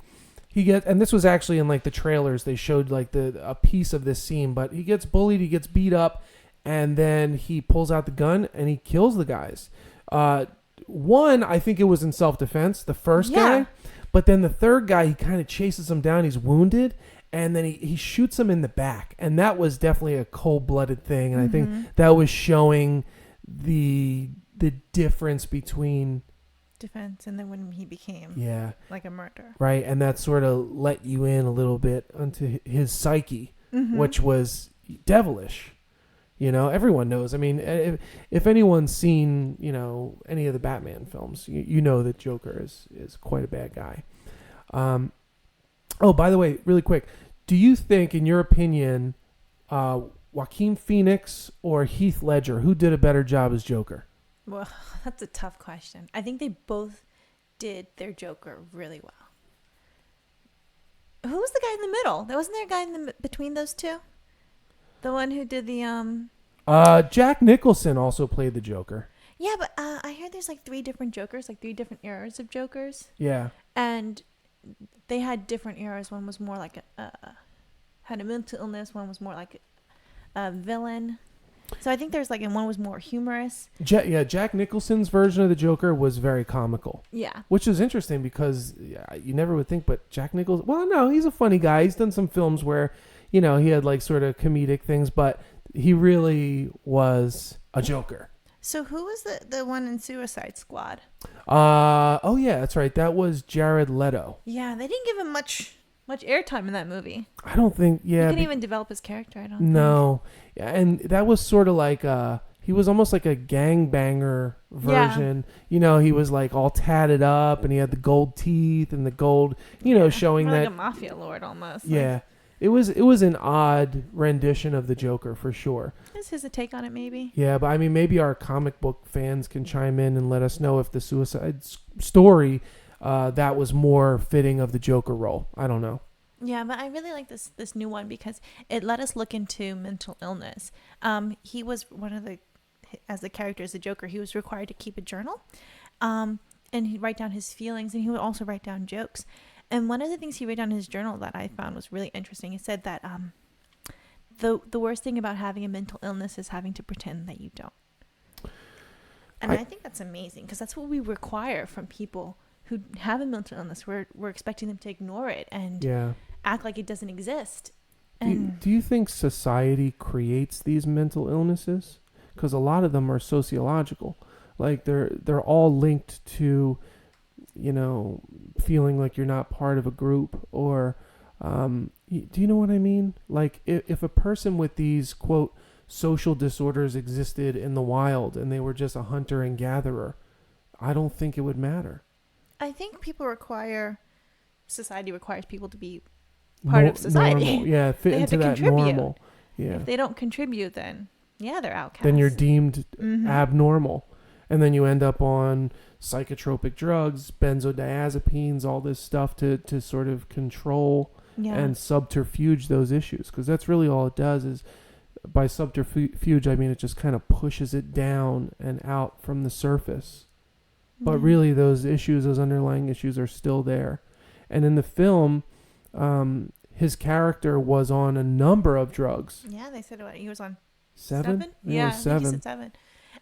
And this was actually in like the trailers. They showed like a piece of this scene, but he gets bullied, he gets beat up, and then he pulls out the gun and he kills the guys. One, I think it was in self-defense, the first Yeah. guy, but then the third guy, he kind of chases him down. He's wounded, and then he shoots him in the back, and that was definitely a cold-blooded thing. And I think that was showing the difference between Defense, and then when he became like a murderer. right, and that sort of let you in a little bit onto his psyche, Mm-hmm. which was devilish. You know, everyone knows. I mean, if anyone's seen, you know, any of the Batman films, you know that Joker is quite a bad guy. Oh, by the way, really quick, do you think, in your opinion, Joaquin Phoenix or Heath Ledger, who did a better job as Joker? Well, that's a tough question. I think they both did their Joker really well. Who was the guy in the middle? There wasn't there a guy in the between those two? The one who did the Jack Nicholson also played the Joker. Yeah, but I heard there's like 3 different Jokers, like 3 different eras of Jokers, Yeah. and they had different eras. One was more like had a mental illness. One was more like a villain. So I think there's like, and one was more humorous. Jack Nicholson's version of the Joker was very comical. Yeah. Which is interesting because you never would think, but Jack Nicholson, well, no, he's a funny guy. He's done some films where, you know, he had like sort of comedic things, but he really was a Joker. So who was the one in Suicide Squad? Oh yeah, that's right. That was Jared Leto. Yeah, they didn't give him much airtime in that movie. I don't think, He couldn't even develop his character, I don't think. No. Yeah, and that was sort of like he was almost like a gangbanger version. Yeah. You know, he was like all tatted up and he had the gold teeth and the gold, you know, showing more that like a mafia lord almost. Yeah. Like, it was an odd rendition of the Joker for sure. This is a take on it, maybe. Yeah, but I mean, maybe our comic book fans can chime in and let us know if the Suicide Story that was more fitting of the Joker role. I don't know. Yeah, but I really like this new one because it let us look into mental illness. He was as the character as the Joker, he was required to keep a journal, and he'd write down his feelings, and he would also write down jokes. And one of the things he wrote down in his journal that I found was really interesting. He said that the worst thing about having a mental illness is having to pretend that you don't. And I think that's amazing because that's what we require from people who have a mental illness. We're expecting them to ignore it and act like it doesn't exist. And do you think society creates these mental illnesses? Because a lot of them are sociological. Like they're all linked to, you know, feeling like you're not part of a group or do you know what I mean? Like if a person with these, quote, social disorders existed in the wild and they were just a hunter and gatherer, I don't think it would matter. I think society requires people to be part of society. Normal. Yeah, fit they into have to that contribute. normal. Yeah. If they don't contribute, then they're outcasts. Then you're deemed abnormal. And then you end up on psychotropic drugs, benzodiazepines, all this stuff to sort of control and subterfuge those issues. Because that's really all it does is, by subterfuge, I mean it just kind of pushes it down and out from the surface. But really those issues, those underlying issues are still there. And in the film, his character was on a number of drugs. Yeah, they said he was on 7? Yeah, I think he said 7.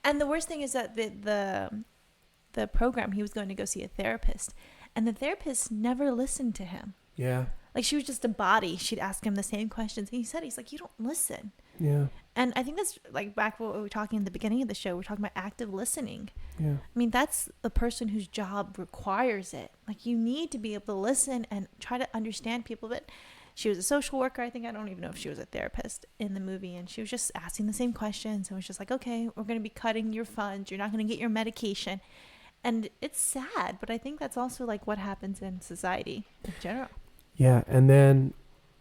And the worst thing is that the program, he was going to go see a therapist, and the therapist never listened to him. Yeah. Like, she was just a body. She'd ask him the same questions. And he's like, you don't listen. Yeah. And I think that's like back what we were talking at the beginning of the show. We're talking about active listening. Yeah. I mean, that's the person whose job requires it. Like, you need to be able to listen and try to understand people. But she was a social worker. I think, I don't even know if she was a therapist in the movie. And she was just asking the same questions. And was just like, okay, we're going to be cutting your funds. You're not going to get your medication. And it's sad, but I think that's also like what happens in society in general. Yeah, and then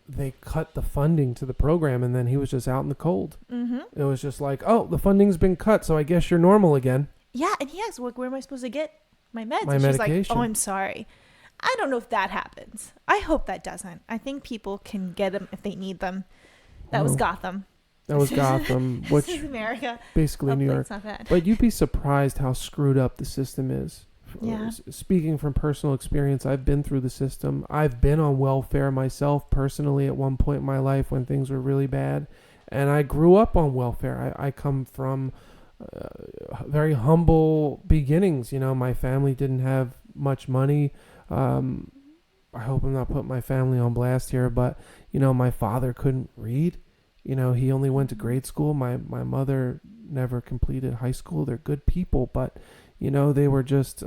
they cut the funding to the program, and then he was just out in the cold. Mm-hmm. It was just like, oh, the funding's been cut, so I guess you're normal again. Yeah, and he asked, where am I supposed to get my meds? My and she's medication. like, oh, I'm sorry. I don't know if that happens. I hope that doesn't. I think people can get them if they need them. That was Gotham. That was Gotham, This which is America. basically New Hopefully York. it's not bad. But you'd be surprised how screwed up the system is. Yeah. Speaking from personal experience, I've been through the system. I've been on welfare myself personally at one point in my life when things were really bad. And I grew up on welfare. I come from very humble beginnings. You know, my family didn't have much money. I hope I'm not putting my family on blast here, but, you know, my father couldn't read. You know, he only went to grade school. My mother never completed high school. They're good people, but, you know, they were just,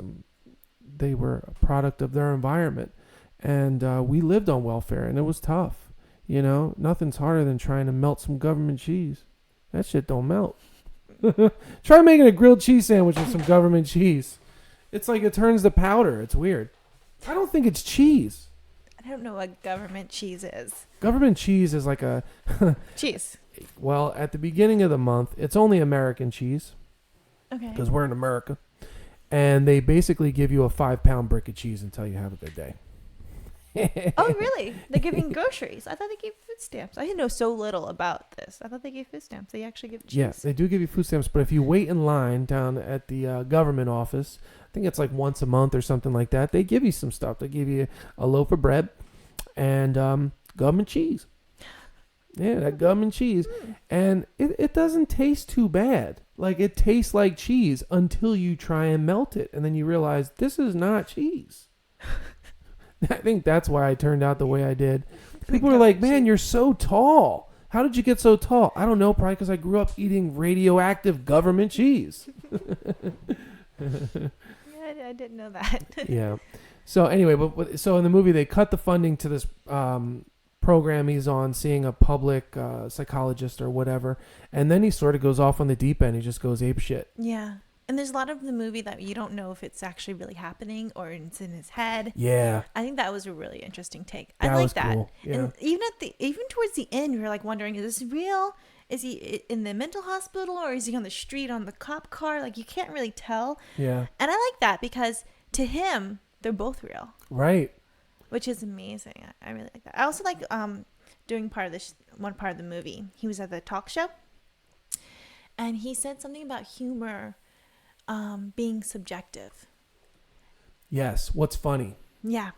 they were a product of their environment. And we lived on welfare, and it was tough. You know, nothing's harder than trying to melt some government cheese. That shit don't melt. Try making a grilled cheese sandwich with some government cheese. It's like it turns to powder. It's weird. I don't think it's cheese. I don't know what government cheese is. Government cheese is like a... Cheese. Well, at the beginning of the month, it's only American cheese. Okay. Because we're in America. And they basically give you a 5-pound brick of cheese until you have a good day. Oh, really? They're giving groceries. I thought they gave food stamps. I didn't know so little about this. I thought they gave food stamps. They actually give cheese. Yes, they do give you food stamps, but if you wait in line down at the government office, I think it's like once a month or something like that, they give you some stuff. They give you a loaf of bread and government cheese. Yeah, that government cheese. And it doesn't taste too bad. Like, it tastes like cheese until you try and melt it, and then you realize this is not cheese. I think that's why I turned out the way I did. People were like, man, you're so tall. How did you get so tall? I don't know, probably because I grew up eating radioactive government cheese. Yeah, I didn't know that. Yeah. So anyway, so in the movie, they cut the funding to this program he's on, seeing a public psychologist or whatever. And then he sort of goes off on the deep end. He just goes ape shit. Yeah. And there's a lot of the movie that you don't know if it's actually really happening or it's in his head. Yeah. I think that was a really interesting take. That I like was that. cool. Yeah. And even towards the end, you're like wondering, is this real? Is he in the mental hospital or is he on the street on the cop car? Like, you can't really tell. Yeah. And I like that because to him, they're both real. Right. Which is amazing. I really like that. I also like doing one part of the movie. He was at the talk show and he said something about humor being subjective. Yes. What's funny? Yeah.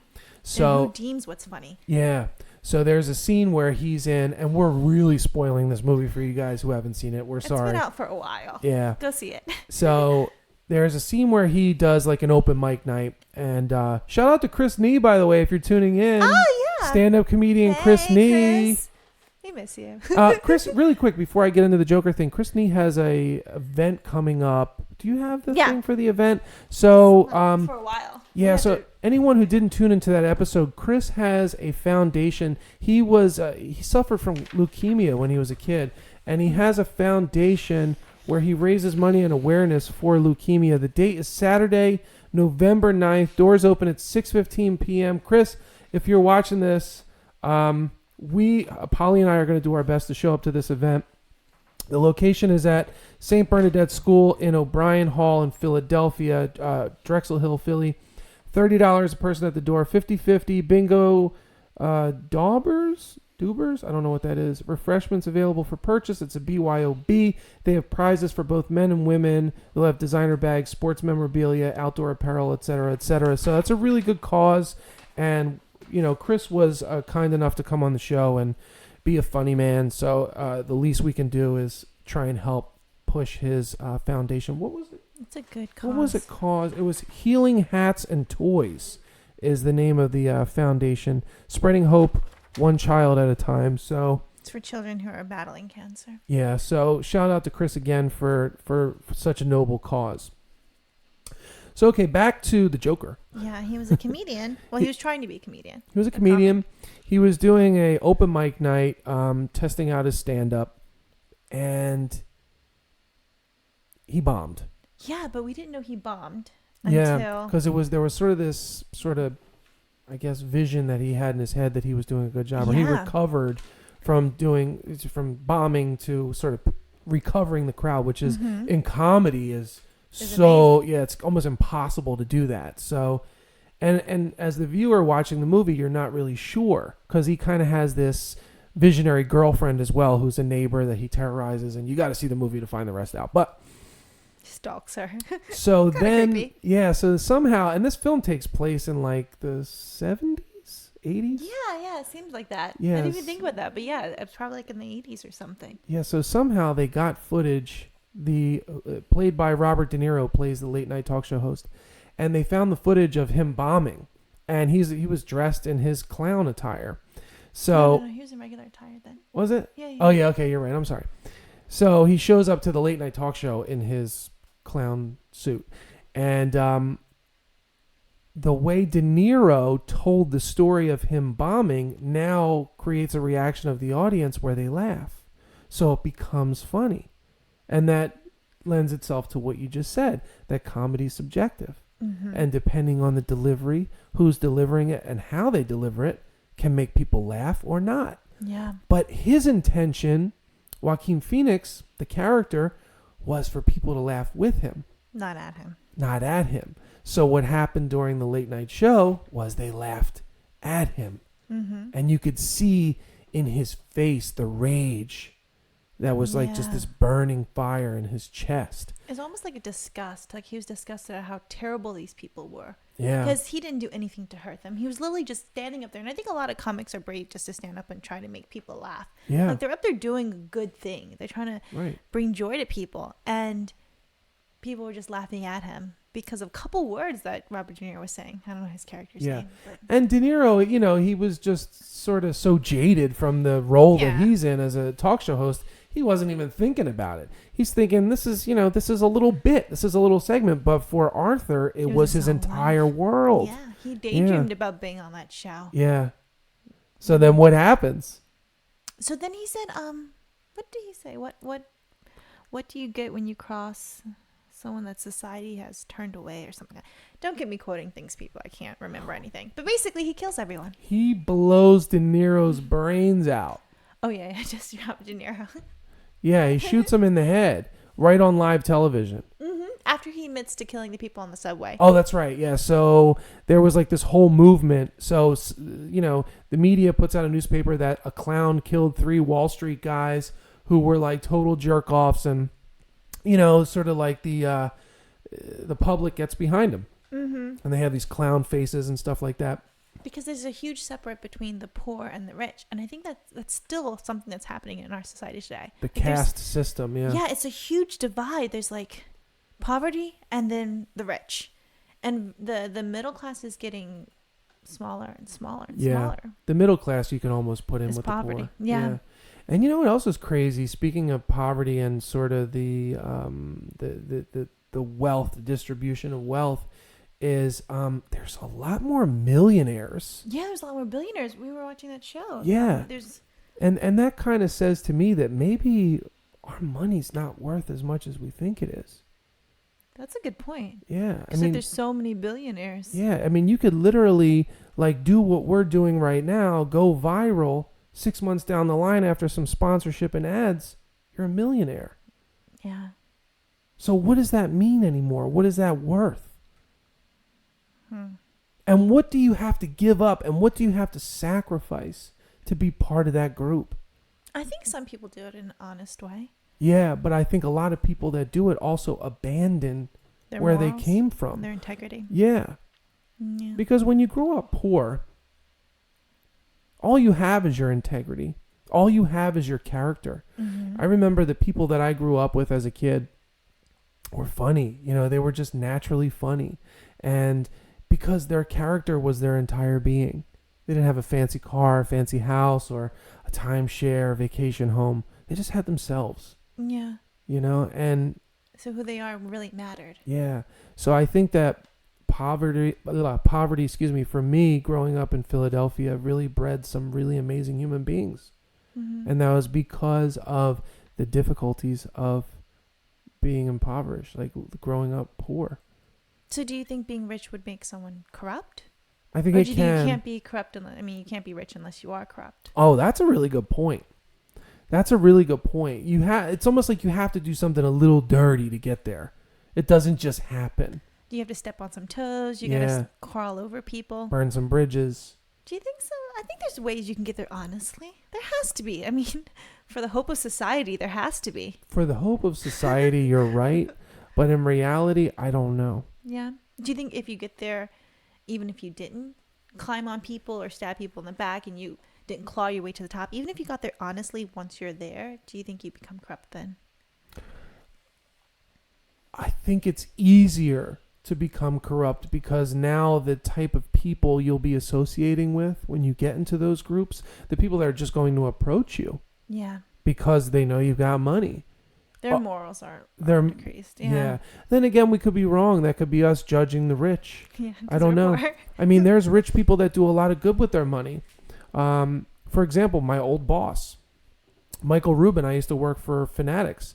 So and who deems what's funny? Yeah. So there's a scene where he's in, and we're really spoiling this movie for you guys who haven't seen it. We're sorry. It's been out for a while. Yeah. Go see it. So there's a scene where he does like an open mic night, and shout out to Chris Nee, by the way, if you're tuning in. Oh yeah. Stand-up comedian Hey, Chris Nee. Chris. We miss you. Chris, really quick before I get into the Joker thing, Chris Nee has a event coming up. Do you have the thing for the event? So for a while. yeah, so anyone who didn't tune into that episode, Chris has a foundation. He suffered from leukemia when he was a kid, and he has a foundation where he raises money and awareness for leukemia. The date is Saturday, November 9th. Doors open at 6:15 p.m. Chris, if you're watching this, Polly and I are going to do our best to show up to this event. The location is at St. Bernadette School in O'Brien Hall in Philadelphia, Drexel Hill, Philly. $30 a person at the door. 50-50 bingo, Dubers? I don't know what that is. Refreshments available for purchase. It's a BYOB. They have prizes for both men and women. They'll have designer bags, sports memorabilia, outdoor apparel, etc., etc. So that's a really good cause. And, you know, Chris was kind enough to come on the show and be a funny man. So the least we can do is try and help push his foundation. What was it? It's a good cause. What was it called? It was Healing Hats and Toys is the name of the foundation. Spreading hope one child at a time. So it's for children who are battling cancer. Yeah, so shout out to Chris again for such a noble cause. So, okay, back to the Joker. Yeah, he was a comedian. Well, he was trying to be a comedian. He was a comedian. He was doing a open mic night, testing out his stand-up, and he bombed. Yeah, but we didn't know he bombed Yeah, until... because there was sort of this I guess, vision that he had in his head that he was doing a good job, or he Yeah. recovered from bombing to sort of recovering the crowd, which is Mhm. in comedy is it's almost impossible to do that. So, and as the viewer watching the movie, you're not really sure because he kind of has this visionary girlfriend as well, who's a neighbor that he terrorizes, and you got to see the movie to find the rest out. But Stalks her. so then, creepy. yeah, so somehow, and this film takes place in like the 70s, 80s. Yeah, it seems like that. I Yes. didn't even think about that, but yeah, it's probably like in the 80s or something. Yeah, so somehow they got footage. The played by Robert De Niro plays the late night talk show host, and they found the footage of him bombing, and he was dressed in his clown attire. So No, he was in regular attire then. was it? Yeah. Oh yeah, okay, you're right. I'm sorry. So he shows up to the late night talk show in his clown suit, and the way De Niro told the story of him bombing now creates a reaction of the audience where they laugh, so it becomes funny. And that lends itself to what you just said, that comedy is subjective. Mm-hmm. And depending on the delivery, who's delivering it, and how they deliver it, can make people laugh or not. Yeah. But his intention, Joaquin Phoenix, the character, was for people to laugh with him, Not at him. not at him. So what happened during the late night show was they laughed at him. Mm-hmm. And you could see in his face the rage that was like just Yeah. this burning fire in his chest. It's almost like a disgust. Like he was disgusted at how terrible these people were. Yeah. Because he didn't do anything to hurt them. He was literally just standing up there. And I think a lot of comics are brave just to stand up and try to make people laugh. Yeah. Like they're up there doing a good thing. They're trying to Right. bring joy to people. And people were just laughing at him because of a couple words that Robert De Niro was saying. I don't know his character's Yeah. name. But And De Niro, he was just sort of so jaded from the role Yeah. that he's in as a talk show host. He wasn't even thinking about it. He's thinking, this is a little bit. This is a little segment. But for Arthur, it was his whole entire life. world. Yeah, he daydreamed about being on that show. Yeah. So then what happens? So then he said, what did he say? What do you get when you cross someone that society has turned away or something? Don't get me quoting things, people. I can't remember anything. But basically, he kills everyone. He blows De Niro's brains out. Oh, yeah, just Robert De Niro. Yeah, he shoots him in the head right on live television. After he admits to killing the people on the subway. Oh, that's right. Yeah. So there was like this whole movement. So, the media puts out a newspaper that a clown killed 3 Wall Street guys who were like total jerk offs, and, sort of like the public gets behind them. Mm-hmm. And they have these clown faces and stuff like that. Because there's a huge separate between the poor and the rich. And I think that's still something that's happening in our society today. The Like, there's- caste system. Yeah. Yeah, it's a huge divide. There's like poverty and then the rich. And the middle class is getting smaller and smaller and smaller. The middle class you can almost put in It's with poverty. the poor. Yeah. And you know what else is crazy? Speaking of poverty and sort of the wealth, distribution of wealth, is there's a lot more millionaires. Yeah, there's a lot more billionaires. We were watching that show. Yeah. There's And that kind of says to me that maybe our money's not worth as much as we think it is. That's a good point. Yeah. Because there's so many billionaires. Yeah, I mean, you could literally like do what we're doing right now, go viral 6 months down the line after some sponsorship and ads, you're a millionaire. Yeah. So what does that mean anymore? What is that worth? Hmm. And what do you have to give up, and what do you have to sacrifice to be part of that group? I think some people do it in an honest way. Yeah, but I think a lot of people that do it also abandon Their where morals they came and from. their integrity. Yeah. Yeah. Because when you grow up poor, all you have is your integrity. All you have is your character. Mm-hmm. I remember the people that I grew up with as a kid were funny. They were just naturally funny. And because their character was their entire being. They didn't have a fancy car, a fancy house, or a timeshare, vacation home. They just had themselves, Yeah. and So who they are really mattered. yeah. So I think that poverty, excuse me, for me growing up in Philadelphia really bred some really amazing human beings. Mm-hmm. And that was because of the difficulties of being impoverished, like growing up poor. So do you think being rich would make someone corrupt? I think Or it do you think can. you can't be corrupt unless, I mean, you can't be rich unless you are corrupt. Oh, that's a really good point. That's a really good point. It's almost like you have to do something a little dirty to get there. It doesn't just happen. Do you have to step on some toes? You Yeah. gotta crawl over people. Burn some bridges. Do you think so? I think there's ways you can get there honestly. There has to be. I mean, for the hope of society, there has to be. For the hope of society, you're right. But in reality, I don't know. Yeah. Do you think if you get there, even if you didn't climb on people or stab people in the back and you didn't claw your way to the top, even if you got there honestly once you're there, do you think you become corrupt then? I think it's easier to become corrupt because now the type of people you'll be associating with when you get into those groups, the people that are just going to approach you Yeah. because they know you've got money. Their Oh, morals are they're decreased. Yeah. Then again, we could be wrong. That could be us judging the rich. Yeah, I don't know. I mean, there's rich people that do a lot of good with their money. For example, my old boss, Michael Rubin, I used to work for Fanatics.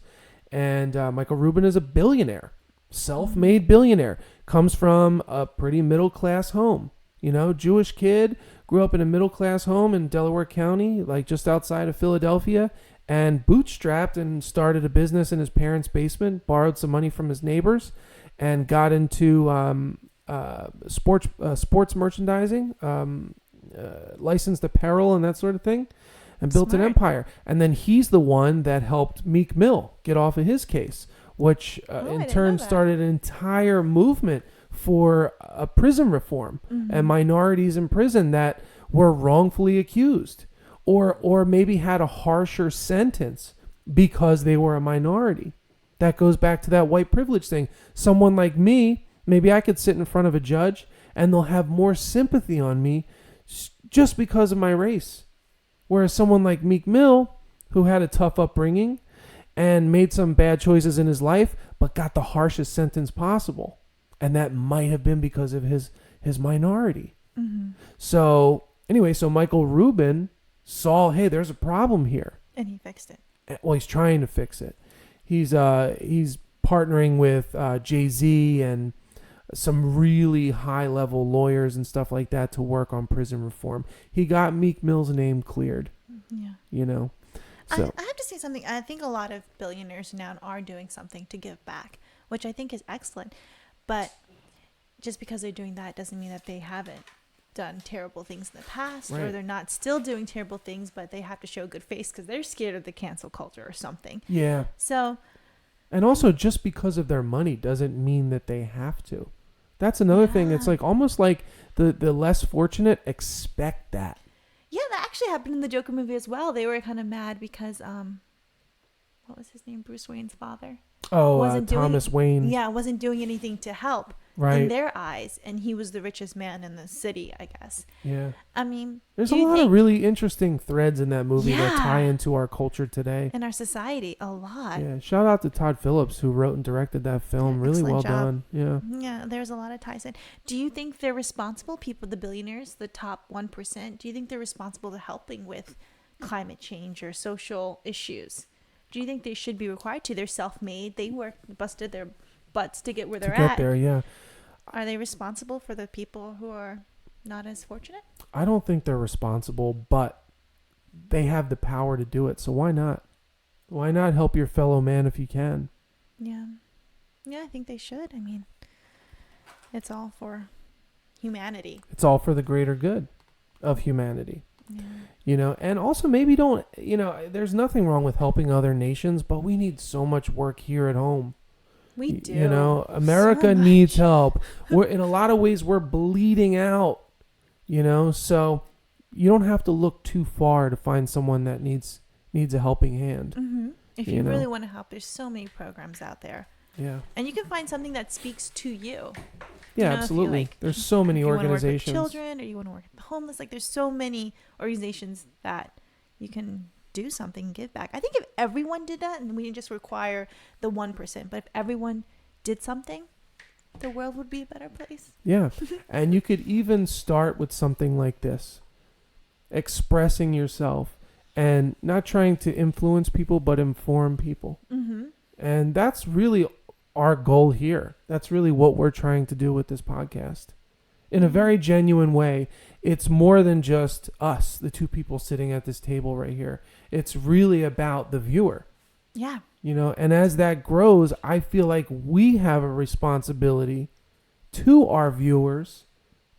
And Michael Rubin is a billionaire, self-made billionaire, comes from a pretty middle-class home. You know, Jewish kid, grew up in a middle-class home in Delaware County, like just outside of Philadelphia, and bootstrapped and started a business in his parents' basement, borrowed some money from his neighbors, and got into sports merchandising, licensed apparel and that sort of thing, and built an Smart. empire. And then he's the one that helped Meek Mill get off of his case, which I in didn't turn know that. started an entire movement for prison reform and minorities in prison that were wrongfully accused or maybe had a harsher sentence because they were a minority. That goes back to that white privilege thing. Someone like me, maybe I could sit in front of a judge and they'll have more sympathy on me just because of my race. Whereas someone like Meek Mill, who had a tough upbringing and made some bad choices in his life, but got the harshest sentence possible. And that might have been because of his minority. Mm-hmm. So anyway, so Michael Rubin saw, hey, there's a problem here. And he fixed it. Well, he's trying to fix it. He's partnering with Jay-Z and some really high-level lawyers and stuff like that to work on prison reform. He got Meek Mill's name cleared, Yeah. you know. So I have to say something. I think a lot of billionaires now are doing something to give back, which I think is excellent. But just because they're doing that doesn't mean that they haven't done terrible things in the past, or Right. they're not still doing terrible things, but they have to show a good face because they're scared of the cancel culture or something. yeah. So, And also, just because of their money doesn't mean that they have to. That's another thing. It's Yeah. like almost like the less fortunate expect that. yeah, that actually happened in the Joker movie as well. They were kind of mad because, what was his name? Bruce Wayne's father? Oh, Wasn't doing- Thomas Wayne. Yeah, wasn't doing anything to help in Right. their eyes. And he was the richest man in the city, I guess. Yeah. I mean, There's do a you lot think of really interesting threads in that movie that Yeah. tie into our culture today. in our society, a lot. Yeah. Shout out to Todd Phillips who wrote and directed that film. Yeah, Really excellent well job. done. Yeah. Yeah, there's a lot of ties in. Do you think they're responsible, people, the billionaires, the top 1%? Do you think they're responsible to helping with climate change or social issues? Do you think they should be required to? They're self-made. They worked, busted their butts to get where To they're get at. there, yeah. Are they responsible for the people who are not as fortunate? I don't think they're responsible, but they have the power to do it. So why not? Why not help your fellow man if you can? Yeah. Yeah, I think they should. I mean, it's all for humanity. It's all for the greater good of humanity. Yeah. You know, and also maybe don't, you know, there's nothing wrong with helping other nations, but we need so much work here at home. We do. You know, America So needs much. help. We're in a lot of ways we're bleeding out, you know, so you don't have to look too far to find someone that needs a helping hand. Mm-hmm. If You you know. really want to help, there's so many programs out there. Yeah. And you can find something that speaks to you. Yeah, know, if you, absolutely. like, There's so many If you want to work with organizations. children, or you want to work with the homeless, like there's so many organizations that you can do something, give back. I think if everyone did that, and we didn't just require the 1%, but if everyone did something, the world would be a better place. Yeah. And you could even start with something like this. Expressing yourself and not trying to influence people, but inform people. Mm-hmm. And that's really our goal here. That's really what we're trying to do with this podcast. In a very genuine way, it's more than just us, the two people sitting at this table right here. It's really about the viewer. Yeah. And as that grows, I feel like we have a responsibility to our viewers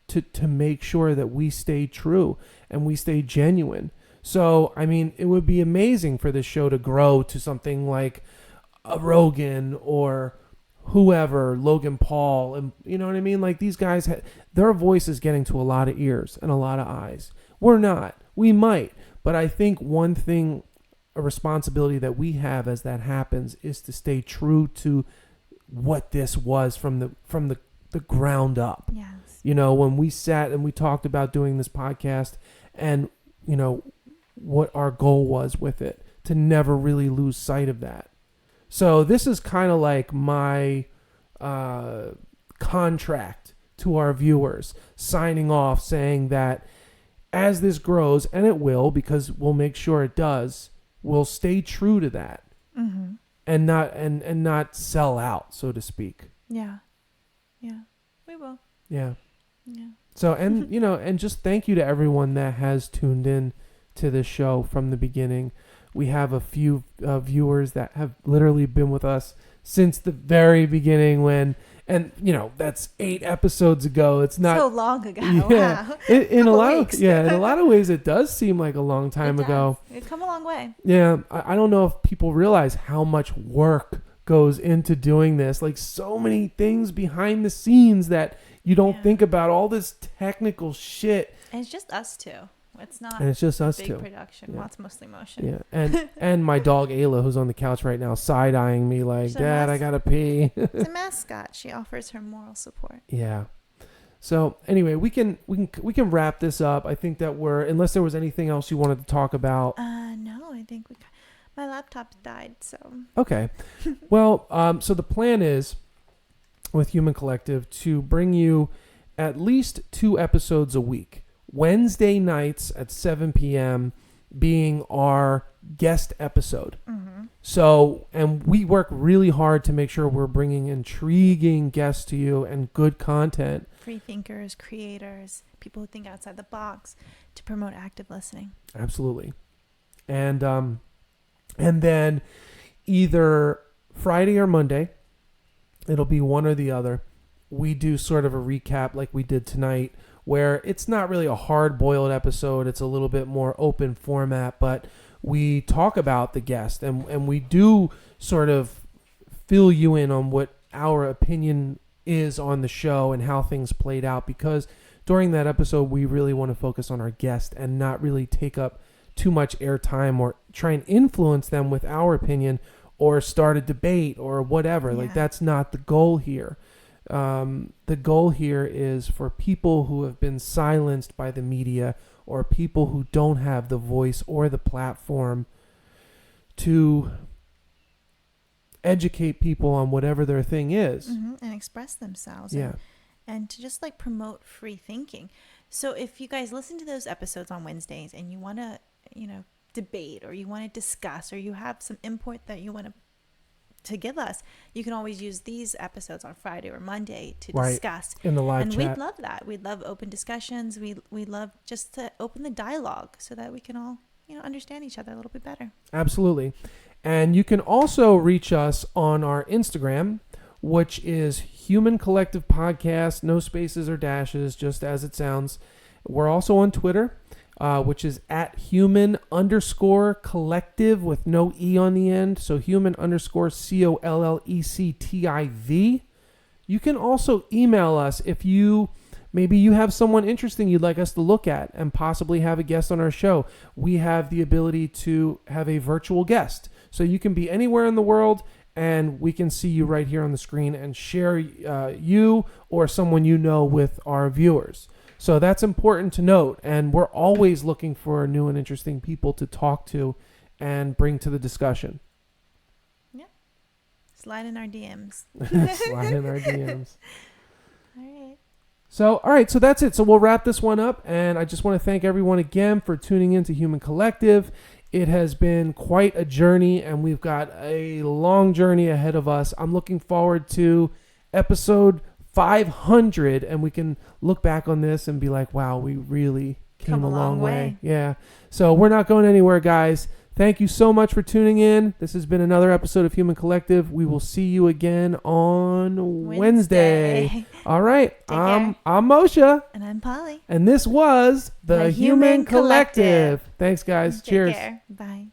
to make sure that we stay true and we stay genuine. So, I mean, it would be amazing for this show to grow to something like a Rogan or whoever, Logan Paul, and you know what I mean? Like these guys, their voice is getting to a lot of ears and a lot of eyes. We're not. We might. But I think one thing, a responsibility that we have as that happens is to stay true to what this was from the ground up. Yes. When we sat and we talked about doing this podcast and, what our goal was with it, to never really lose sight of that. So this is kind of like my contract to our viewers, signing off saying that as this grows, and it will because we'll make sure it does, we'll stay true to that. Mm-hmm. And not sell out, so to speak. Yeah. Yeah. We will. Yeah. Yeah. So, and, and just thank you to everyone that has tuned in to this show from the beginning. We have a few viewers that have literally been with us since the very beginning that's 8 episodes ago. It's not so long ago. Yeah. Wow. In a lot of ways, it does seem like a long time ago. It's come a long way. Yeah. I don't know if people realize how much work goes into doing this. Like so many things behind the scenes that you don't think about, all this technical shit. And it's just us two. It's not and it's just us big two. production. Yeah. Well, it's mostly Moshe. Yeah. And my dog Ayla, who's on the couch right now, side-eyeing me like, Dad, I gotta pee. It's a mascot. She offers her moral support. Yeah. So anyway, we can wrap this up. I think that unless there was anything else you wanted to talk about. No, I think my laptop died, so. Okay. Well, so the plan is with Human Collective to bring you at least 2 episodes a week. Wednesday nights at 7 p.m. being our guest episode. Mm-hmm. So, and we work really hard to make sure we're bringing intriguing guests to you and good content. Free thinkers, creators, people who think outside the box to promote active listening. Absolutely. And then either Friday or Monday, it'll be one or the other. We do sort of a recap like we did tonight, where it's not really a hard-boiled episode. It's a little bit more open format, but we talk about the guest and we do sort of fill you in on what our opinion is on the show and how things played out, because during that episode, we really want to focus on our guest and not really take up too much airtime or try and influence them with our opinion or start a debate or whatever. Yeah. Like, that's not the goal here. The goal here is for people who have been silenced by the media or people who don't have the voice or the platform to educate people on whatever their thing is. Mm-hmm. And express themselves. Yeah. And to just like promote free thinking. So if you guys listen to those episodes on Wednesdays and you want to, debate or you want to discuss or you have some input that you want to give us, you can always use these episodes on Friday or Monday to discuss in the live and chat. we'd love that. We'd love open discussions. We'd love just to open the dialogue so that we can all understand each other a little bit better. Absolutely. And you can also reach us on our Instagram, which is Human Collective Podcast, no spaces or dashes, just as it sounds. We're also on Twitter, which is at human_collective with no E on the end. So human_collective. You can also email us if maybe you have someone interesting you'd like us to look at and possibly have a guest on our show. We have the ability to have a virtual guest. So you can be anywhere in the world and we can see you right here on the screen and share you or someone with our viewers. So that's important to note, and we're always looking for new and interesting people to talk to and bring to the discussion. Yeah. Slide in our DMs. Slide in our DMs. All right. So, all right, so that's it. So we'll wrap this one up, and I just want to thank everyone again for tuning in to Human Collective. It has been quite a journey, and we've got a long journey ahead of us. I'm looking forward to episode 500, and we can look back on this and be like, wow, we really came a long way. Yeah. So we're not going anywhere, guys. Thank you so much for tuning in. This has been another episode of Human Collective. We will see you again on Wednesday. All right. I'm Moshe. And I'm Polly. And this was the Human Collective. Thanks, guys. Take Cheers. care. Bye.